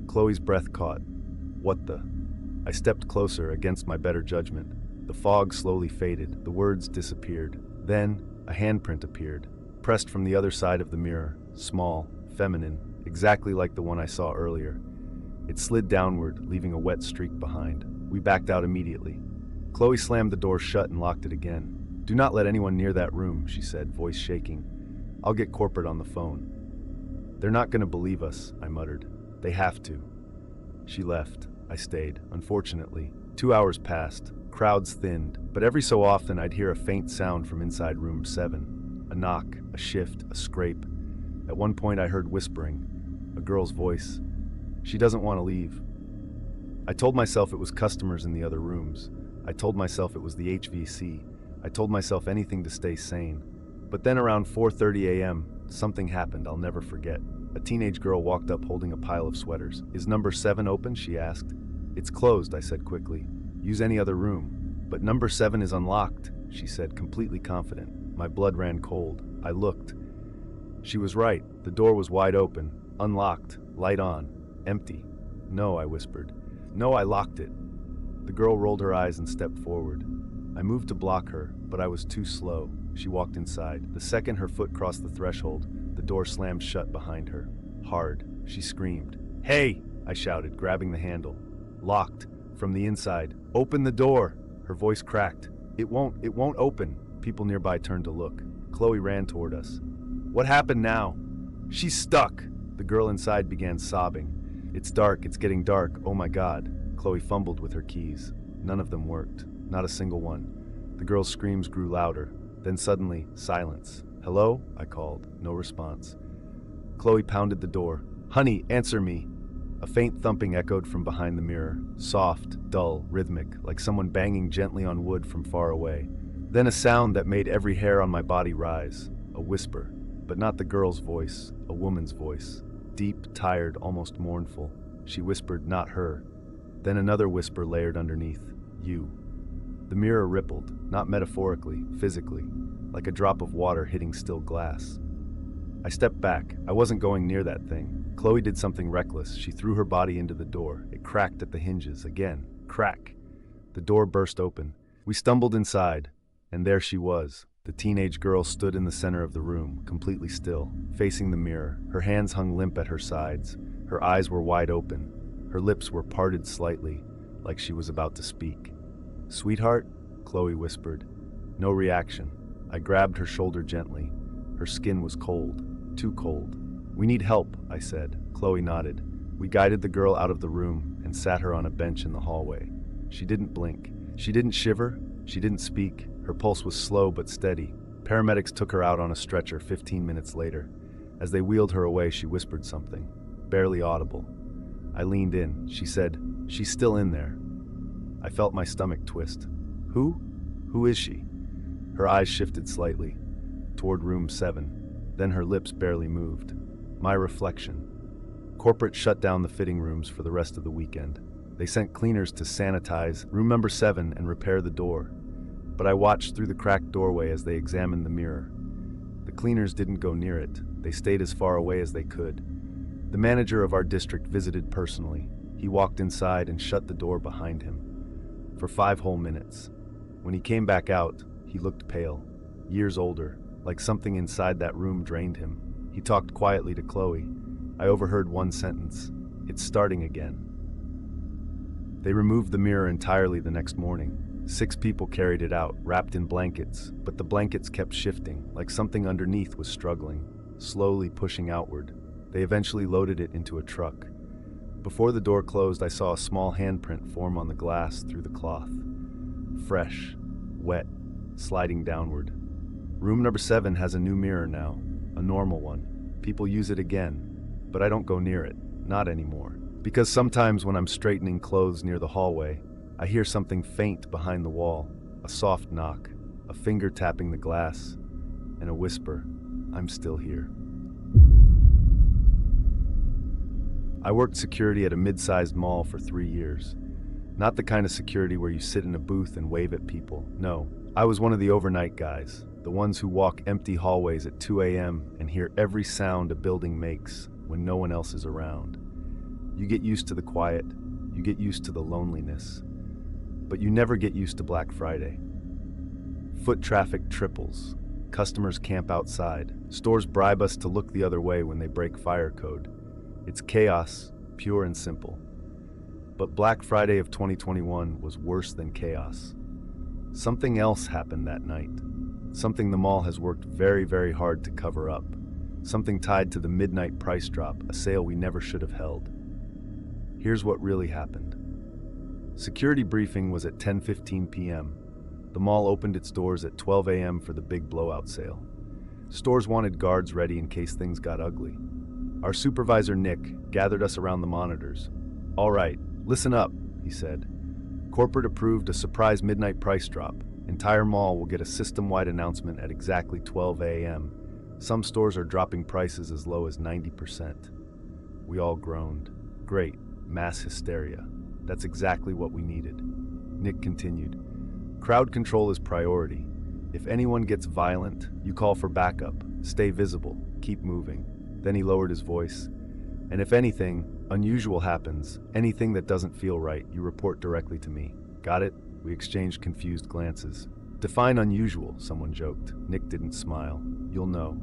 Chloe's breath caught. "What the?" I stepped closer, against my better judgment. The fog slowly faded. The words disappeared. Then, a handprint appeared, pressed from the other side of the mirror, small, feminine, exactly like the one I saw earlier. It slid downward, leaving a wet streak behind. We backed out immediately. Chloe slammed the door shut and locked it again. "Do not let anyone near that room," she said, voice shaking. "I'll get corporate on the phone." "They're not going to believe us," I muttered. "They have to." She left. I stayed, unfortunately. 2 hours passed. Crowds thinned, but every so often I'd hear a faint sound from inside room 7. A knock, a shift, a scrape. At one point I heard whispering. A girl's voice. "She doesn't want to leave." I told myself it was customers in the other rooms. I told myself it was the HVC. I told myself anything to stay sane. But then around 4:30 a.m., something happened I'll never forget. A teenage girl walked up holding a pile of sweaters. "Is number 7 open?" she asked. "It's closed," I said quickly. "Use any other room." "But number 7 is unlocked," she said, completely confident. My blood ran cold. I looked. She was right. The door was wide open, unlocked, light on, empty. "No," I whispered. "No, I locked it." The girl rolled her eyes and stepped forward. I moved to block her, but I was too slow. She walked inside. The second her foot crossed the threshold, the door slammed shut behind her. Hard. She screamed. "Hey!" I shouted, grabbing the handle. Locked. From the inside. "Open the door!" Her voice cracked. It won't open." People nearby turned to look. Chloe ran toward us. "What happened now?" "She's stuck!" The girl inside began sobbing. "It's dark, it's getting dark, oh my God." Chloe fumbled with her keys. None of them worked. Not a single one. The girl's screams grew louder. Then suddenly, silence. "Hello?" I called. No response. Chloe pounded the door. "Honey, answer me!" A faint thumping echoed from behind the mirror. Soft, dull, rhythmic, like someone banging gently on wood from far away. Then a sound that made every hair on my body rise. A whisper. But not the girl's voice. A woman's voice. Deep, tired, almost mournful. She whispered, "Not her." Then another whisper layered underneath. "You." The mirror rippled, not metaphorically, physically, like a drop of water hitting still glass. I stepped back. I wasn't going near that thing. Chloe did something reckless. She threw her body into the door. It cracked at the hinges. Again. Crack. The door burst open. We stumbled inside, and there she was. The teenage girl stood in the center of the room, completely still, facing the mirror. Her hands hung limp at her sides. Her eyes were wide open. Her lips were parted slightly, like she was about to speak. "Sweetheart?" Chloe whispered. No reaction. I grabbed her shoulder gently. Her skin was cold, too cold. "We need help," I said. Chloe nodded. We guided the girl out of the room and sat her on a bench in the hallway. She didn't blink. She didn't shiver. She didn't speak. Her pulse was slow but steady. Paramedics took her out on a stretcher 15 minutes later. As they wheeled her away, she whispered something, barely audible. I leaned in. She said, "She's still in there." I felt my stomach twist. Who? Who is she? Her eyes shifted slightly, toward room 7. Then her lips barely moved. My reflection. Corporate shut down the fitting rooms for the rest of the weekend. They sent cleaners to sanitize room number 7 and repair the door. But I watched through the cracked doorway as they examined the mirror. The cleaners didn't go near it. They stayed as far away as they could. The manager of our district visited personally. He walked inside and shut the door behind him. For 5 whole minutes. When he came back out, he looked pale, years older, like something inside that room drained him. He talked quietly to Chloe. I overheard one sentence. "It's starting again." They removed the mirror entirely the next morning. 6 people carried it out, wrapped in blankets, but the blankets kept shifting, like something underneath was struggling, slowly pushing outward. They eventually loaded it into a truck. Before the door closed, I saw a small handprint form on the glass through the cloth. Fresh, wet, sliding downward. Room number 7 has a new mirror now, a normal one. People use it again, but I don't go near it, not anymore. Because sometimes when I'm straightening clothes near the hallway, I hear something faint behind the wall, a soft knock, a finger tapping the glass, and a whisper, "I'm still here." I worked security at a mid-sized mall for 3 years. Not the kind of security where you sit in a booth and wave at people. No, I was one of the overnight guys, the ones who walk empty hallways at 2 a.m. and hear every sound a building makes when no one else is around. You get used to the quiet, you get used to the loneliness, but you never get used to Black Friday. Foot traffic triples, customers camp outside, stores bribe us to look the other way when they break fire code. It's chaos, pure and simple. But Black Friday of 2021 was worse than chaos. Something else happened that night. Something the mall has worked very, very hard to cover up. Something tied to the midnight price drop, a sale we never should have held. Here's what really happened. Security briefing was at 10:15 p.m. The mall opened its doors at 12 a.m. for the big blowout sale. Stores wanted guards ready in case things got ugly. Our supervisor, Nick, gathered us around the monitors. "All right, listen up," he said. "Corporate approved a surprise midnight price drop. Entire mall will get a system-wide announcement at exactly 12 a.m. Some stores are dropping prices as low as 90%. We all groaned. Great, mass hysteria. That's exactly what we needed. Nick continued. Crowd control is priority. If anyone gets violent, you call for backup. Stay visible. Keep moving. Then he lowered his voice. And if anything unusual happens, anything that doesn't feel right, you report directly to me. Got it? We exchanged confused glances. Define unusual, someone joked. Nick didn't smile. You'll know.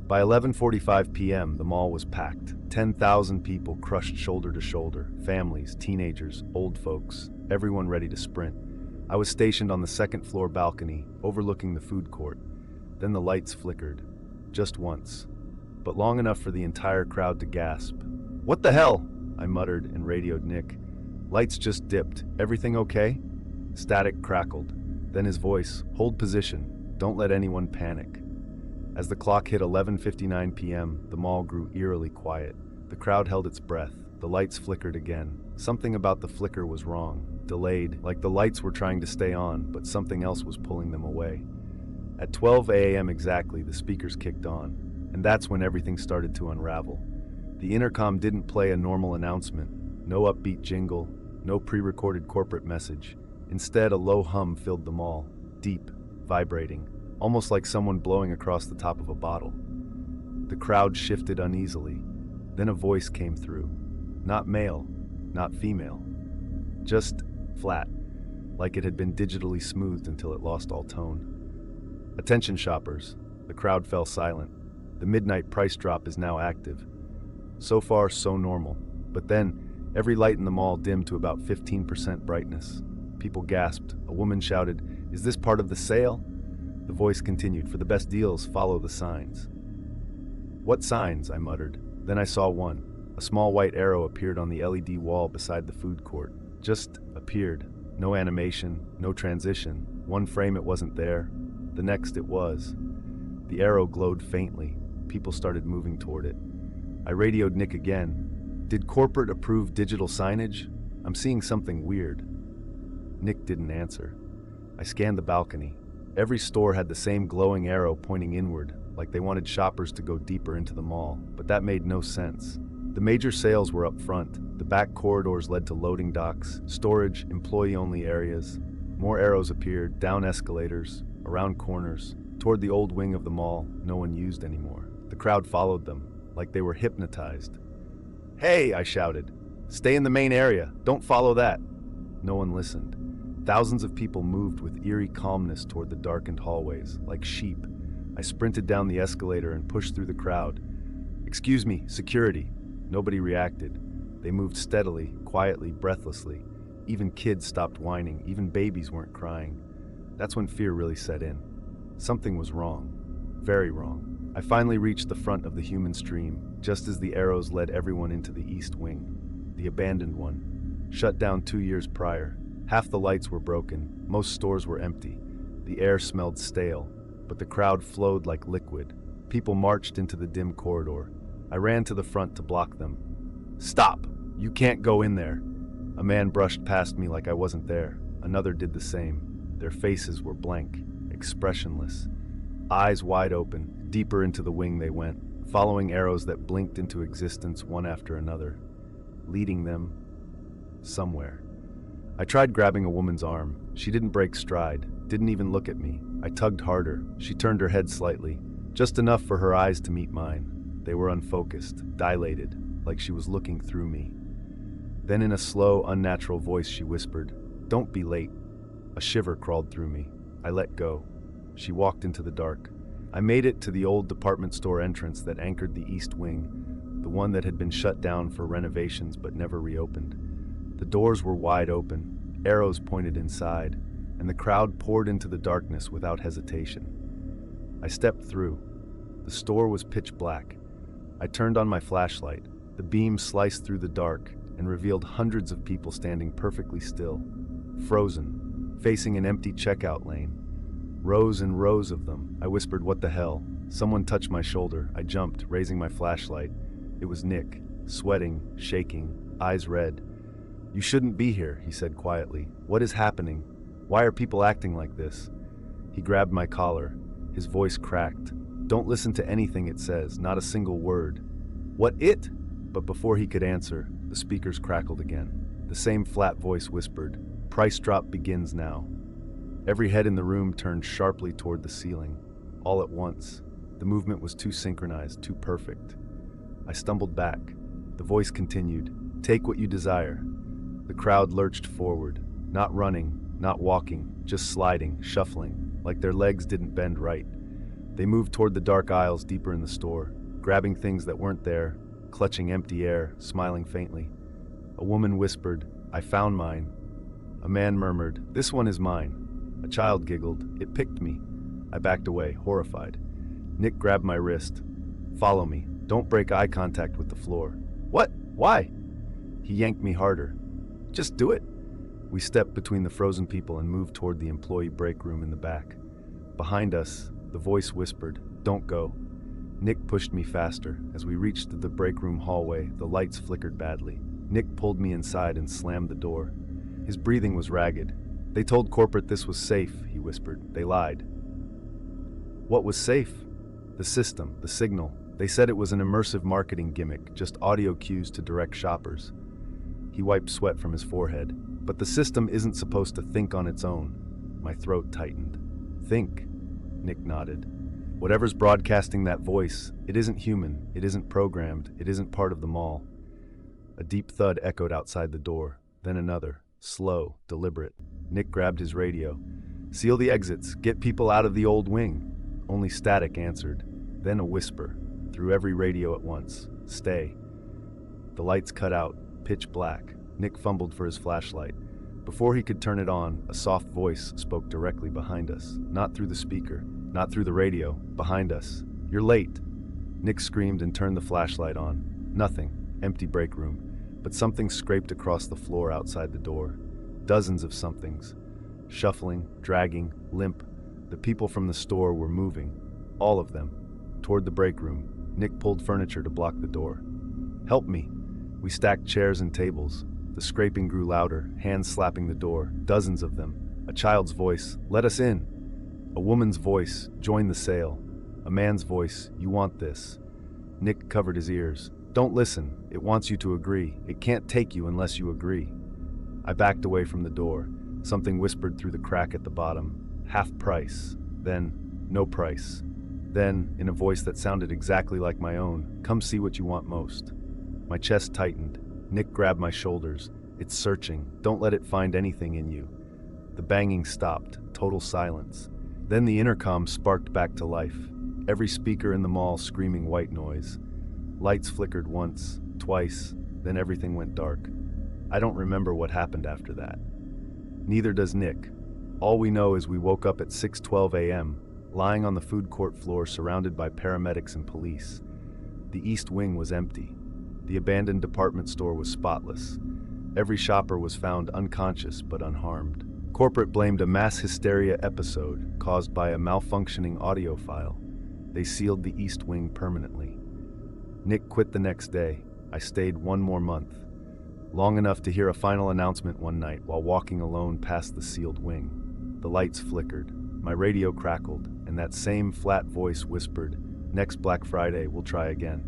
By 11:45 p.m., the mall was packed. 10,000 people crushed shoulder to shoulder. Families, teenagers, old folks, everyone ready to sprint. I was stationed on the second floor balcony, overlooking the food court. Then the lights flickered. Just once. But long enough for the entire crowd to gasp. "What the hell?" I muttered and radioed Nick. "Lights just dipped. Everything okay?" Static crackled. Then his voice, "Hold position. Don't let anyone panic." As the clock hit 11:59 p.m., the mall grew eerily quiet. The crowd held its breath. The lights flickered again. Something about the flicker was wrong. Delayed, like the lights were trying to stay on, but something else was pulling them away. At 12 a.m. exactly, the speakers kicked on. And that's when everything started to unravel. The intercom didn't play a normal announcement. No upbeat jingle, no pre-recorded corporate message. Instead, a low hum filled the mall, deep, vibrating, almost like someone blowing across the top of a bottle. The crowd shifted uneasily. Then a voice came through. Not male, not female. Just flat, like it had been digitally smoothed until it lost all tone. Attention shoppers. The crowd fell silent. The midnight price drop is now active. So far, so normal. But then, every light in the mall dimmed to about 15% brightness. People gasped. A woman shouted, "Is this part of the sale?" The voice continued, "For the best deals, follow the signs." "What signs?" I muttered. Then I saw one. A small white arrow appeared on the LED wall beside the food court. Just appeared. No animation, no transition. One frame it wasn't there. The next it was. The arrow glowed faintly. People started moving toward it. I radioed Nick again. "Did corporate approve digital signage? I'm seeing something weird." Nick didn't answer. I scanned the balcony. Every store had the same glowing arrow pointing inward, like they wanted shoppers to go deeper into the mall, but that made no sense. The major sales were up front. The back corridors led to loading docks, storage, employee-only areas. More arrows appeared, down escalators, around corners, toward the old wing of the mall no one used anymore. The crowd followed them, like they were hypnotized. "Hey!" I shouted. "Stay in the main area. Don't follow that." No one listened. Thousands of people moved with eerie calmness toward the darkened hallways, like sheep. I sprinted down the escalator and pushed through the crowd. "Excuse me, security." Nobody reacted. They moved steadily, quietly, breathlessly. Even kids stopped whining, even babies weren't crying. That's when fear really set in. Something was wrong. Very wrong. I finally reached the front of the human stream, just as the arrows led everyone into the east wing. The abandoned one. Shut down 2 years prior. Half the lights were broken. Most stores were empty. The air smelled stale, but the crowd flowed like liquid. People marched into the dim corridor. I ran to the front to block them. "Stop! You can't go in there!" A man brushed past me like I wasn't there. Another did the same. Their faces were blank, expressionless. Eyes wide open, deeper into the wing they went, following arrows that blinked into existence one after another, leading them somewhere. I tried grabbing a woman's arm. She didn't break stride, didn't even look at me. I tugged harder. She turned her head slightly, just enough for her eyes to meet mine. They were unfocused, dilated, like she was looking through me. Then in a slow, unnatural voice she whispered, "Don't be late." A shiver crawled through me. I let go. She walked into the dark. I made it to the old department store entrance that anchored the east wing, the one that had been shut down for renovations but never reopened. The doors were wide open, arrows pointed inside, and the crowd poured into the darkness without hesitation. I stepped through. The store was pitch black. I turned on my flashlight. The beam sliced through the dark and revealed hundreds of people standing perfectly still, frozen, facing an empty checkout lane. Rows and rows of them. I whispered, "What the hell?" Someone touched my shoulder. I jumped, raising my flashlight. It was Nick, sweating, shaking, eyes red. "You shouldn't be here," he said quietly. "What is happening? Why are people acting like this?" He grabbed my collar. His voice cracked. "Don't listen to anything it says, not a single word." "What it?" But before he could answer, the speakers crackled again. The same flat voice whispered, "Price drop begins now." Every head in the room turned sharply toward the ceiling. All at once. The movement was too synchronized, too perfect. I stumbled back. The voice continued, "Take what you desire." The crowd lurched forward, not running, not walking, just sliding, shuffling, like their legs didn't bend right. They moved toward the dark aisles deeper in the store, grabbing things that weren't there, clutching empty air, smiling faintly. A woman whispered, "I found mine." A man murmured, "This one is mine." A child giggled, "It picked me." I backed away, horrified. Nick grabbed my wrist. "Follow me. Don't break eye contact with the floor." "What? Why?" He yanked me harder. "Just do it." We stepped between the frozen people and moved toward the employee break room in the back. Behind us, the voice whispered, "Don't go." Nick pushed me faster. As we reached the break room hallway, the lights flickered badly. Nick pulled me inside and slammed the door. His breathing was ragged. "They told corporate this was safe," he whispered. "They lied." What was safe? The system, the signal. They said it was an immersive marketing gimmick, just audio cues to direct shoppers. He wiped sweat from his forehead. But the system isn't supposed to think on its own. My throat tightened. Think, Nick nodded. Whatever's broadcasting that voice, it isn't human, it isn't programmed, it isn't part of the mall. A deep thud echoed outside the door, then another, slow, deliberate. Nick grabbed his radio. Seal the exits, get people out of the old wing. Only static answered, then a whisper, through every radio at once. Stay. The lights cut out, pitch black. Nick fumbled for his flashlight. Before he could turn it on, a soft voice spoke directly behind us. Not through the speaker, not through the radio, behind us. You're late. Nick screamed and turned the flashlight on. Nothing, empty break room. But something scraped across the floor outside the door. Dozens of somethings. Shuffling, dragging, limp. The people from the store were moving. All of them. Toward the break room. Nick pulled furniture to block the door. Help me. We stacked chairs and tables. The scraping grew louder, hands slapping the door, dozens of them. A child's voice, let us in. A woman's voice, join the sale. A man's voice, you want this. Nick covered his ears. Don't listen, it wants you to agree. It can't take you unless you agree. I backed away from the door. Something whispered through the crack at the bottom. Half price. Then, no price. Then, in a voice that sounded exactly like my own, come see what you want most. My chest tightened. Nick grabbed my shoulders. It's searching. Don't let it find anything in you. The banging stopped. Total silence. Then the intercom sparked back to life. Every speaker in the mall screaming white noise. Lights flickered once, twice, then everything went dark. I don't remember what happened after that. Neither does Nick. All we know is we woke up at 6:12 a.m., lying on the food court floor surrounded by paramedics and police. The East Wing was empty. The abandoned department store was spotless. Every shopper was found unconscious but unharmed. Corporate blamed a mass hysteria episode caused by a malfunctioning audio file. They sealed the East Wing permanently. Nick quit the next day. I stayed one more month. Long enough to hear a final announcement one night while walking alone past the sealed wing. The lights flickered. My radio crackled, and that same flat voice whispered, "Next Black Friday, we'll try again."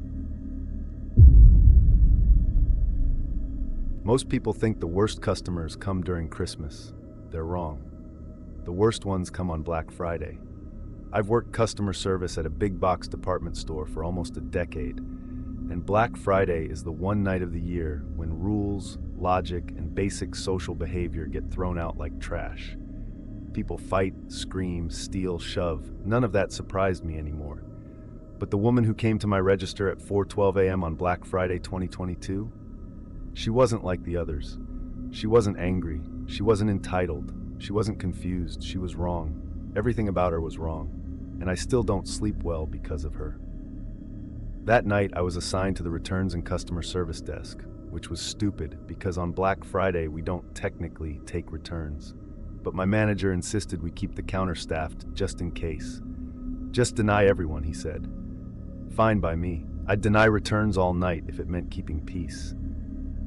Most people think the worst customers come during Christmas. They're wrong. The worst ones come on Black Friday. I've worked customer service at a big box department store for almost a decade, and Black Friday is the one night of the year when rules, logic, and basic social behavior get thrown out like trash. People fight, scream, steal, shove. None of that surprised me anymore. But the woman who came to my register at 4:12 a.m. on Black Friday 2022, she wasn't like the others. She wasn't angry. She wasn't entitled. She wasn't confused. She was wrong. Everything about her was wrong. And I still don't sleep well because of her. That night, I was assigned to the returns and customer service desk, which was stupid because on Black Friday, we don't technically take returns. But my manager insisted we keep the counter staffed just in case. Just deny everyone, he said. Fine by me. I'd deny returns all night if it meant keeping peace.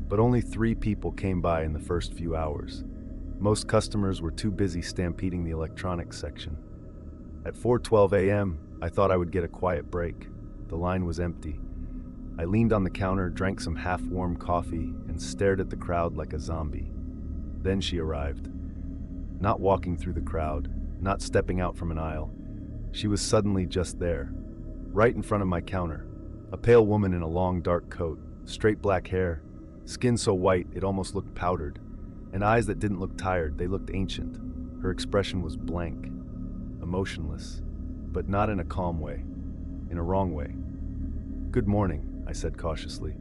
But only 3 people came by in the first few hours. Most customers were too busy stampeding the electronics section. At 4:12 a.m., I thought I would get a quiet break. The line was empty. I leaned on the counter, drank some half-warm coffee, and stared at the crowd like a zombie. Then she arrived. Not walking through the crowd, not stepping out from an aisle. She was suddenly just there, right in front of my counter. A pale woman in a long dark coat, straight black hair, skin so white it almost looked powdered, and eyes that didn't look tired, they looked ancient. Her expression was blank, emotionless, but not in a calm way, in a wrong way. "Good morning," I said cautiously.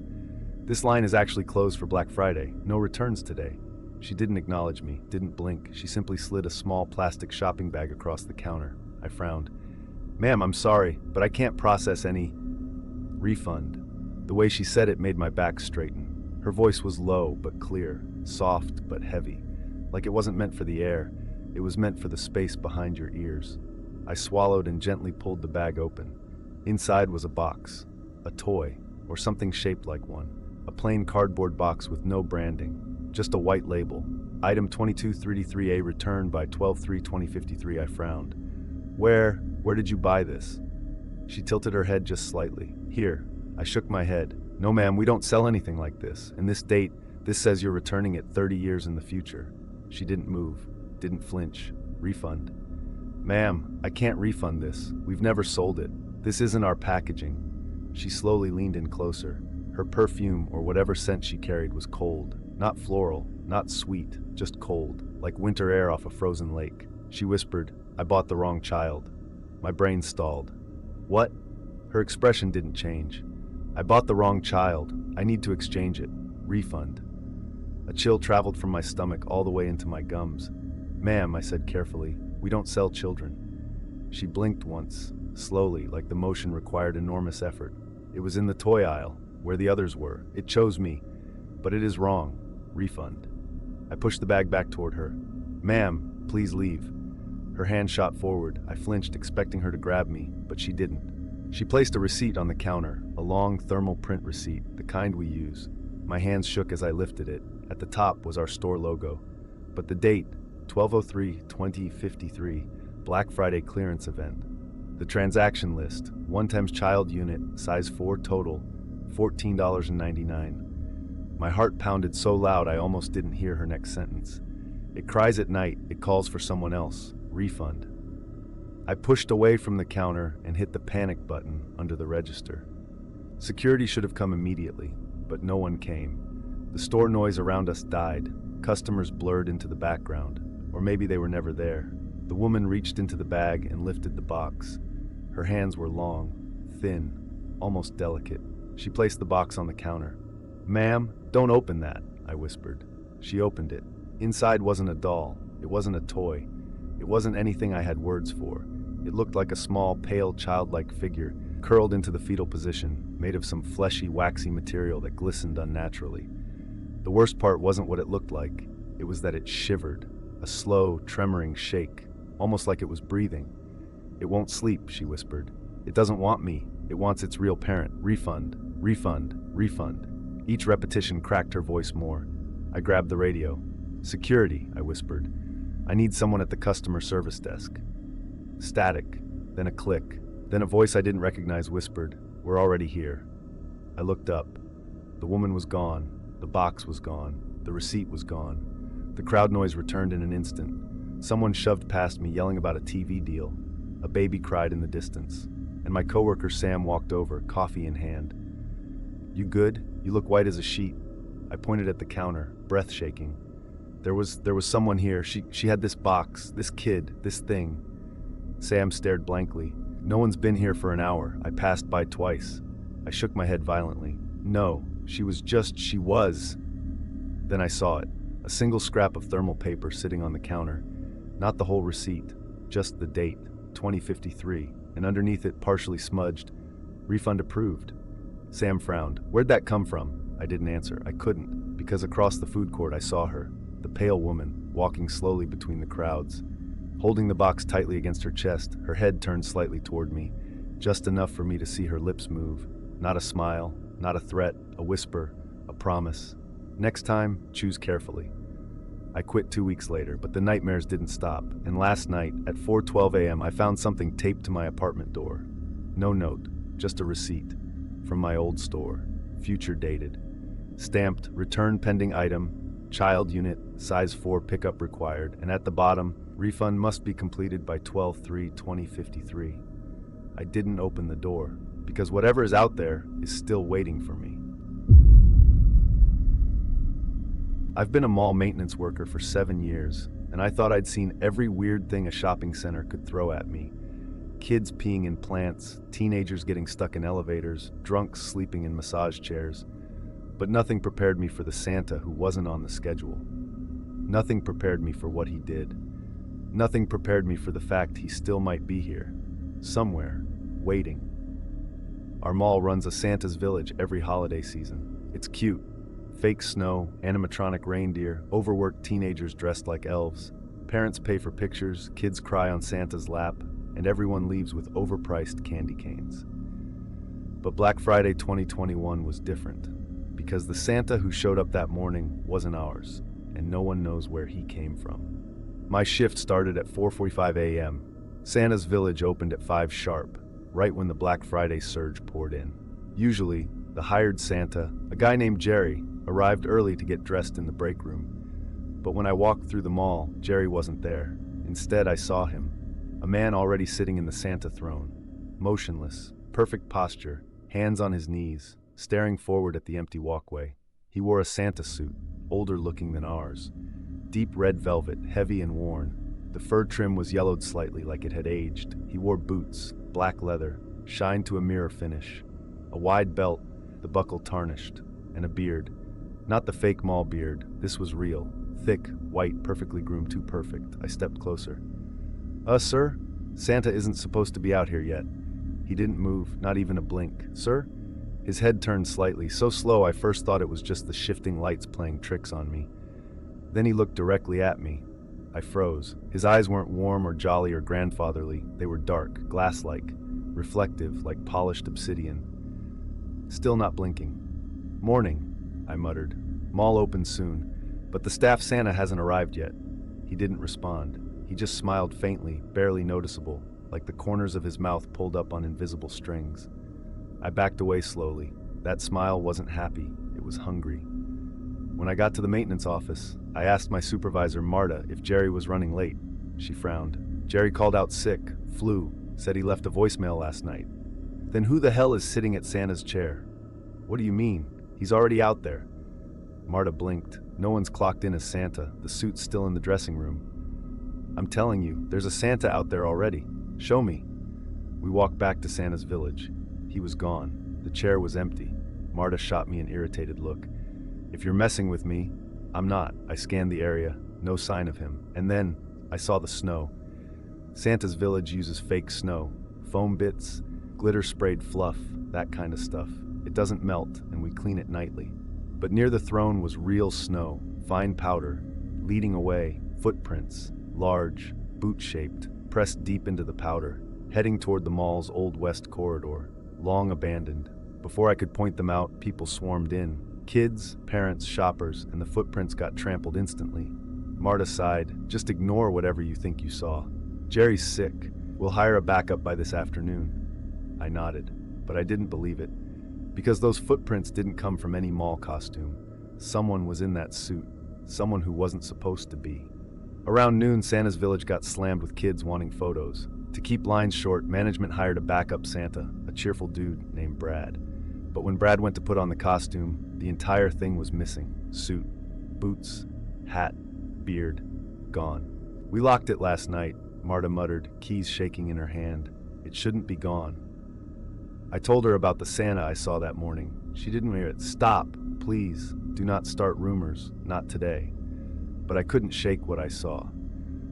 "This line is actually closed for Black Friday. No returns today." She didn't acknowledge me, didn't blink. She simply slid a small plastic shopping bag across the counter. I frowned. "Ma'am, I'm sorry, but I can't process any refund." The way she said it made my back straighten. Her voice was low but clear, soft but heavy, like it wasn't meant for the air. It was meant for the space behind your ears. I swallowed and gently pulled the bag open. Inside was a box, a toy, or something shaped like one. A plain cardboard box with no branding, just a white label. Item 2233A returned by 12/3/2053. I frowned. Where did you buy this?" She tilted her head just slightly. "Here." I shook my head. "No ma'am, we don't sell anything like this. And this date, This says you're returning it 30 years in the future. She didn't move, didn't flinch. Refund. Ma'am, I can't refund this. We've never sold it. This isn't our packaging. She slowly leaned in closer. Her perfume, or whatever scent she carried, was cold. Not floral, not sweet, just cold, like winter air off a frozen lake. She whispered, "I bought the wrong child." My brain stalled. What? Her expression didn't change. "I bought the wrong child. I need to exchange it. Refund." A chill traveled from my stomach all the way into my gums. "Ma'am," I said carefully, "we don't sell children." She blinked once, slowly, like the motion required enormous effort. "It was in the toy aisle, where the others were. It chose me. But it is wrong. Refund." I pushed the bag back toward her. "Ma'am, please leave." Her hand shot forward. I flinched, expecting her to grab me, but she didn't. She placed a receipt on the counter, a long thermal print receipt, the kind we use. My hands shook as I lifted it. At the top was our store logo. But the date, 12/03/2053, Black Friday clearance event. The transaction list, 1 child unit, size 4 total, $14.99. My heart pounded so loud I almost didn't hear her next sentence. "It cries at night, it calls for someone else. Refund." I pushed away from the counter and hit the panic button under the register. Security should have come immediately, but no one came. The store noise around us died. Customers blurred into the background, or maybe they were never there. The woman reached into the bag and lifted the box. Her hands were long, thin, almost delicate. She placed the box on the counter. "Ma'am, don't open that," I whispered. She opened it. Inside wasn't a doll. It wasn't a toy. It wasn't anything I had words for. It looked like a small, pale, childlike figure, curled into the fetal position, made of some fleshy, waxy material that glistened unnaturally. The worst part wasn't what it looked like. It was that it shivered, a slow, tremoring shake, almost like it was breathing. "It won't sleep," she whispered. "It doesn't want me. It wants its real parent. Refund, refund, refund." Each repetition cracked her voice more. I grabbed the radio. "Security," I whispered. "I need someone at the customer service desk." Static, then a click, then a voice I didn't recognize whispered, "We're already here." I looked up. The woman was gone. The box was gone. The receipt was gone. The crowd noise returned in an instant. Someone shoved past me, yelling about a TV deal. A baby cried in the distance. And my coworker Sam walked over, coffee in hand. "You good? You look white as a sheet." I pointed at the counter, breath shaking. There was someone here. She had this box, this kid, this thing." Sam stared blankly. "No one's been here for an hour. I passed by twice." I shook my head violently. "No, she was. Then I saw it. A single scrap of thermal paper sitting on the counter. Not the whole receipt, just the date, 2053, and underneath it, partially smudged, "Refund approved." Sam frowned. "Where'd that come from?" I didn't answer. I couldn't, because across the food court I saw her, the pale woman, walking slowly between the crowds. Holding the box tightly against her chest, her head turned slightly toward me, just enough for me to see her lips move. Not a smile, not a threat, a whisper, a promise. "Next time, choose carefully." I quit 2 weeks later, but the nightmares didn't stop, and last night, at 4:12 a.m., I found something taped to my apartment door. No note, just a receipt. From my old store, future dated. Stamped, return pending item, child unit, size 4 pickup required, and at the bottom, refund must be completed by 12/3/2053. I didn't open the door, because whatever is out there is still waiting for me. I've been a mall maintenance worker for 7 years, and I thought I'd seen every weird thing a shopping center could throw at me. Kids peeing in plants, teenagers getting stuck in elevators, drunks sleeping in massage chairs. But nothing prepared me for the Santa who wasn't on the schedule. Nothing prepared me for what he did. Nothing prepared me for the fact he still might be here, somewhere, waiting. Our mall runs a Santa's Village every holiday season. It's cute. Fake snow, animatronic reindeer, overworked teenagers dressed like elves. Parents pay for pictures, kids cry on Santa's lap, and everyone leaves with overpriced candy canes. But Black Friday 2021 was different, because the Santa who showed up that morning wasn't ours, and no one knows where he came from. My shift started at 4:45 a.m. Santa's Village opened at 5 sharp, right when the Black Friday surge poured in. Usually, The hired Santa, a guy named Jerry, arrived early to get dressed in the break room. But when I walked through the mall, Jerry wasn't there. Instead, I saw him, a man already sitting in the Santa throne, motionless, perfect posture, hands on his knees, staring forward at the empty walkway. He wore a Santa suit, older looking than ours. Deep red velvet, heavy and worn. The fur trim was yellowed slightly like it had aged. He wore boots, black leather, shined to a mirror finish. A wide belt, the buckle tarnished, and a beard. Not the fake mall beard, this was real. Thick, white, perfectly groomed, too perfect. I stepped closer. Sir? Santa isn't supposed to be out here yet. He didn't move, not even a blink. Sir? His head turned slightly, so slow I first thought it was just the shifting lights playing tricks on me. Then he looked directly at me. I froze. His eyes weren't warm or jolly or grandfatherly. They were dark, glass-like, reflective, like polished obsidian. Still not blinking. Morning, I muttered. Mall opens soon, but the staff Santa hasn't arrived yet. He didn't respond. He just smiled faintly, barely noticeable, like the corners of his mouth pulled up on invisible strings. I backed away slowly. That smile wasn't happy, it was hungry. When I got to the maintenance office, I asked my supervisor, Marta, if Jerry was running late. She frowned. Jerry called out sick, flu, said he left a voicemail last night. Then who the hell is sitting at Santa's chair? What do you mean? He's already out there. Marta blinked. No one's clocked in as Santa. The suit's still in the dressing room. I'm telling you, there's a Santa out there already. Show me. We walked back to Santa's village. He was gone. The chair was empty. Marta shot me an irritated look. If you're messing with me, I'm not. I scanned the area. No sign of him. And then, I saw the snow. Santa's village uses fake snow. Foam bits, glitter-sprayed fluff, that kind of stuff. It doesn't melt, and we clean it nightly. But near the throne was real snow, fine powder, leading away, footprints, large, boot-shaped, pressed deep into the powder, heading toward the mall's Old West corridor, long abandoned. Before I could point them out, people swarmed in. Kids, parents, shoppers, and the footprints got trampled instantly. Marta sighed, just ignore whatever you think you saw. Jerry's sick. We'll hire a backup by this afternoon. I nodded, but I didn't believe it. Because those footprints didn't come from any mall costume. Someone was in that suit. Someone who wasn't supposed to be. Around noon, Santa's village got slammed with kids wanting photos. To keep lines short, management hired a backup Santa, a cheerful dude named Brad. But when Brad went to put on the costume, the entire thing was missing. Suit, boots, hat, beard, gone. We locked it last night, Marta muttered, keys shaking in her hand. It shouldn't be gone. I told her about the Santa I saw that morning. She didn't hear it. Stop, please. Do not start rumors. Not today. But I couldn't shake what I saw.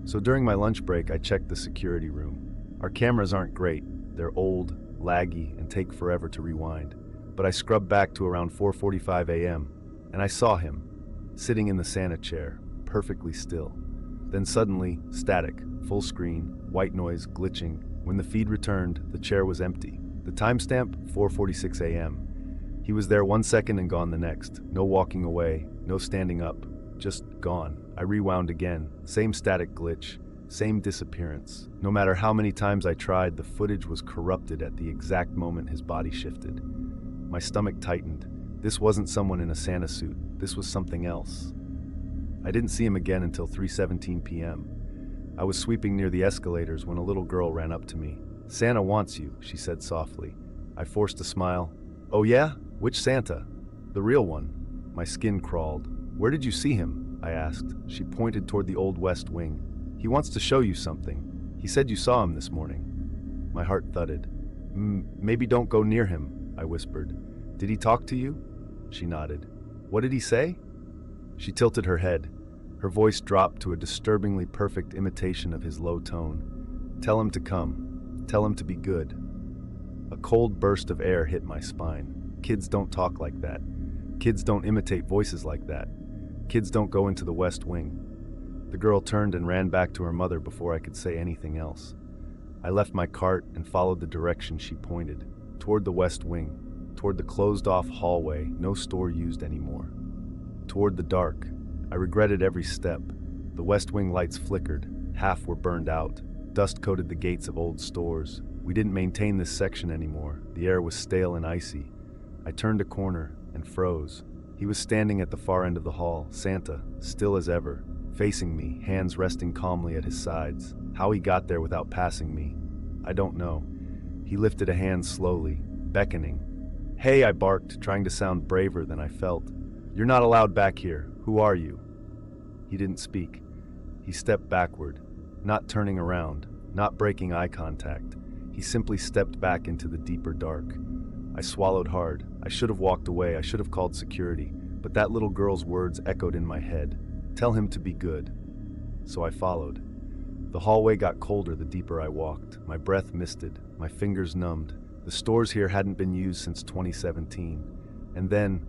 So during my lunch break, I checked the security room. Our cameras aren't great. They're old, laggy, and take forever to rewind. But I scrubbed back to around 4:45 a.m., and I saw him, sitting in the Santa chair, perfectly still. Then suddenly, static, full screen, white noise, glitching. When the feed returned, the chair was empty. The timestamp, 4:46 a.m. He was there 1 second and gone the next. No walking away, no standing up, just gone. I rewound again, same static glitch, same disappearance. No matter how many times I tried, the footage was corrupted at the exact moment his body shifted. My stomach tightened. This wasn't someone in a Santa suit. This was something else. I didn't see him again until 3:17 p.m. I was sweeping near the escalators when a little girl ran up to me. Santa wants you, she said softly. I forced a smile. Oh yeah? Which Santa? The real one. My skin crawled. Where did you see him? I asked. She pointed toward the Old West wing. He wants to show you something. He said you saw him this morning. My heart thudded. Maybe don't go near him, I whispered. Did he talk to you? She nodded. What did he say? She tilted her head. Her voice dropped to a disturbingly perfect imitation of his low tone. Tell him to come. Tell him to be good. A cold burst of air hit my spine. Kids don't talk like that. Kids don't imitate voices like that. Kids don't go into the West Wing. The girl turned and ran back to her mother before I could say anything else. I left my cart and followed the direction she pointed, toward the West Wing, toward the closed-off hallway no store used anymore. Toward the dark. I regretted every step. The West Wing lights flickered. Half were burned out. Dust coated the gates of old stores. We didn't maintain this section anymore. The air was stale and icy. I turned a corner and froze. He was standing at the far end of the hall, Santa, still as ever, facing me, hands resting calmly at his sides. How he got there without passing me, I don't know. He lifted a hand slowly, beckoning. "Hey," I barked, trying to sound braver than I felt. "You're not allowed back here. Who are you?" He didn't speak. He stepped backward, not turning around, not breaking eye contact. He simply stepped back into the deeper dark. I swallowed hard. I should have walked away. I should have called security. But that little girl's words echoed in my head. Tell him to be good. So I followed. The hallway got colder the deeper I walked. My breath misted, my fingers numbed. The stores here hadn't been used since 2017. And then,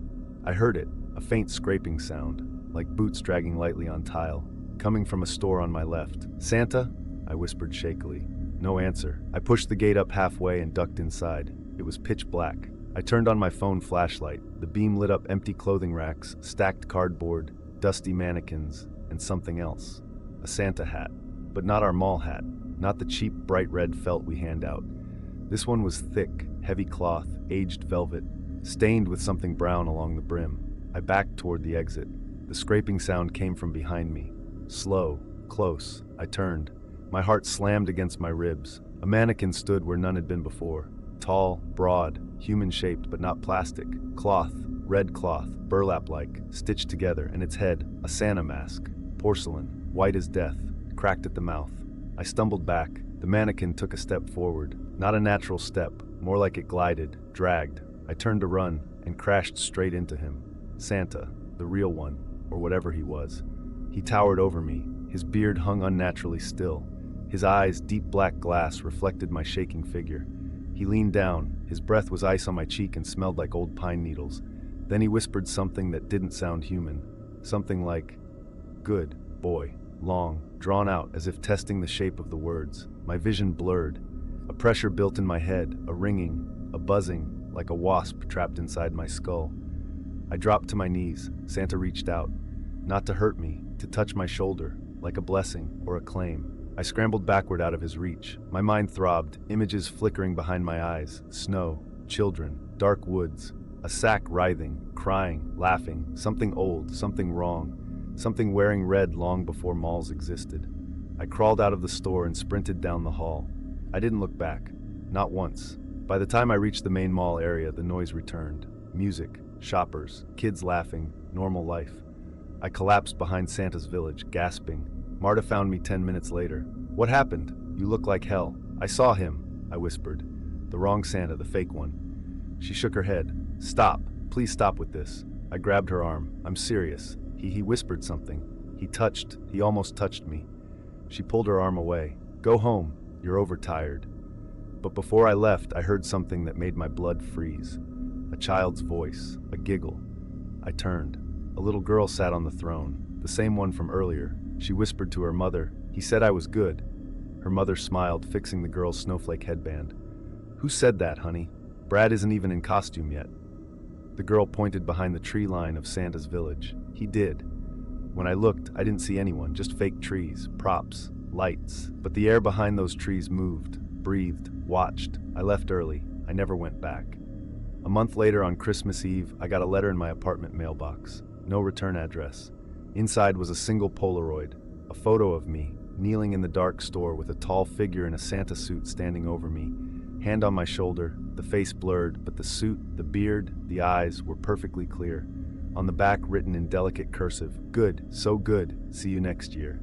I heard it, a faint scraping sound, like boots dragging lightly on tile, coming from a store on my left. "Santa?" I whispered shakily. No answer. I pushed the gate up halfway and ducked inside. It was pitch black. I turned on my phone flashlight. The beam lit up empty clothing racks, stacked cardboard, dusty mannequins, and something else. A Santa hat. But not our mall hat. Not the cheap, bright red felt we hand out. This one was thick, heavy cloth, aged velvet, stained with something brown along the brim. I backed toward the exit. The scraping sound came from behind me. Slow, close. I turned. My heart slammed against my ribs. A mannequin stood where none had been before. Tall, broad, human-shaped but not plastic. Cloth, red cloth, burlap-like, stitched together, and its head, a Santa mask. Porcelain, white as death, cracked at the mouth. I stumbled back. The mannequin took a step forward. Not a natural step, more like it glided, dragged. I turned to run and crashed straight into him. Santa, the real one, or whatever he was. He towered over me. His beard hung unnaturally still. His eyes, deep black glass, reflected my shaking figure. He leaned down. His breath was ice on my cheek and smelled like old pine needles. Then he whispered something that didn't sound human. Something like, "Good boy." Long, drawn out, as if testing the shape of the words. My vision blurred. A pressure built in my head, a ringing, a buzzing, like a wasp trapped inside my skull. I dropped to my knees. Santa reached out. Not to hurt me, to touch my shoulder, like a blessing or a claim. I scrambled backward out of his reach. My mind throbbed, images flickering behind my eyes. Snow, children, dark woods, a sack writhing, crying, laughing, something old, something wrong, something wearing red long before malls existed. I crawled out of the store and sprinted down the hall. I didn't look back, not once. By the time I reached the main mall area, the noise returned. Music, shoppers, kids laughing, normal life. I collapsed behind Santa's village, gasping. Marta found me 10 minutes later. "What happened? You look like hell." "I saw him," I whispered. "The wrong Santa, the fake one." She shook her head. "Stop. Please stop with this." I grabbed her arm. "I'm serious." He whispered something. He almost touched me. She pulled her arm away. "Go home. You're overtired." But before I left, I heard something that made my blood freeze. A child's voice, a giggle. I turned. A little girl sat on the throne, the same one from earlier. She whispered to her mother, "He said I was good." Her mother smiled, fixing the girl's snowflake headband. "Who said that, honey? Brad isn't even in costume yet." The girl pointed behind the tree line of Santa's village. "He did." When I looked, I didn't see anyone, just fake trees, props, lights. But the air behind those trees moved, breathed, watched. I left early. I never went back. A month later, on Christmas Eve, I got a letter in my apartment mailbox. No return address. Inside was a single Polaroid, a photo of me, kneeling in the dark store with a tall figure in a Santa suit standing over me, hand on my shoulder, the face blurred, but the suit, the beard, the eyes were perfectly clear. On the back, written in delicate cursive, "Good, so good, see you next year."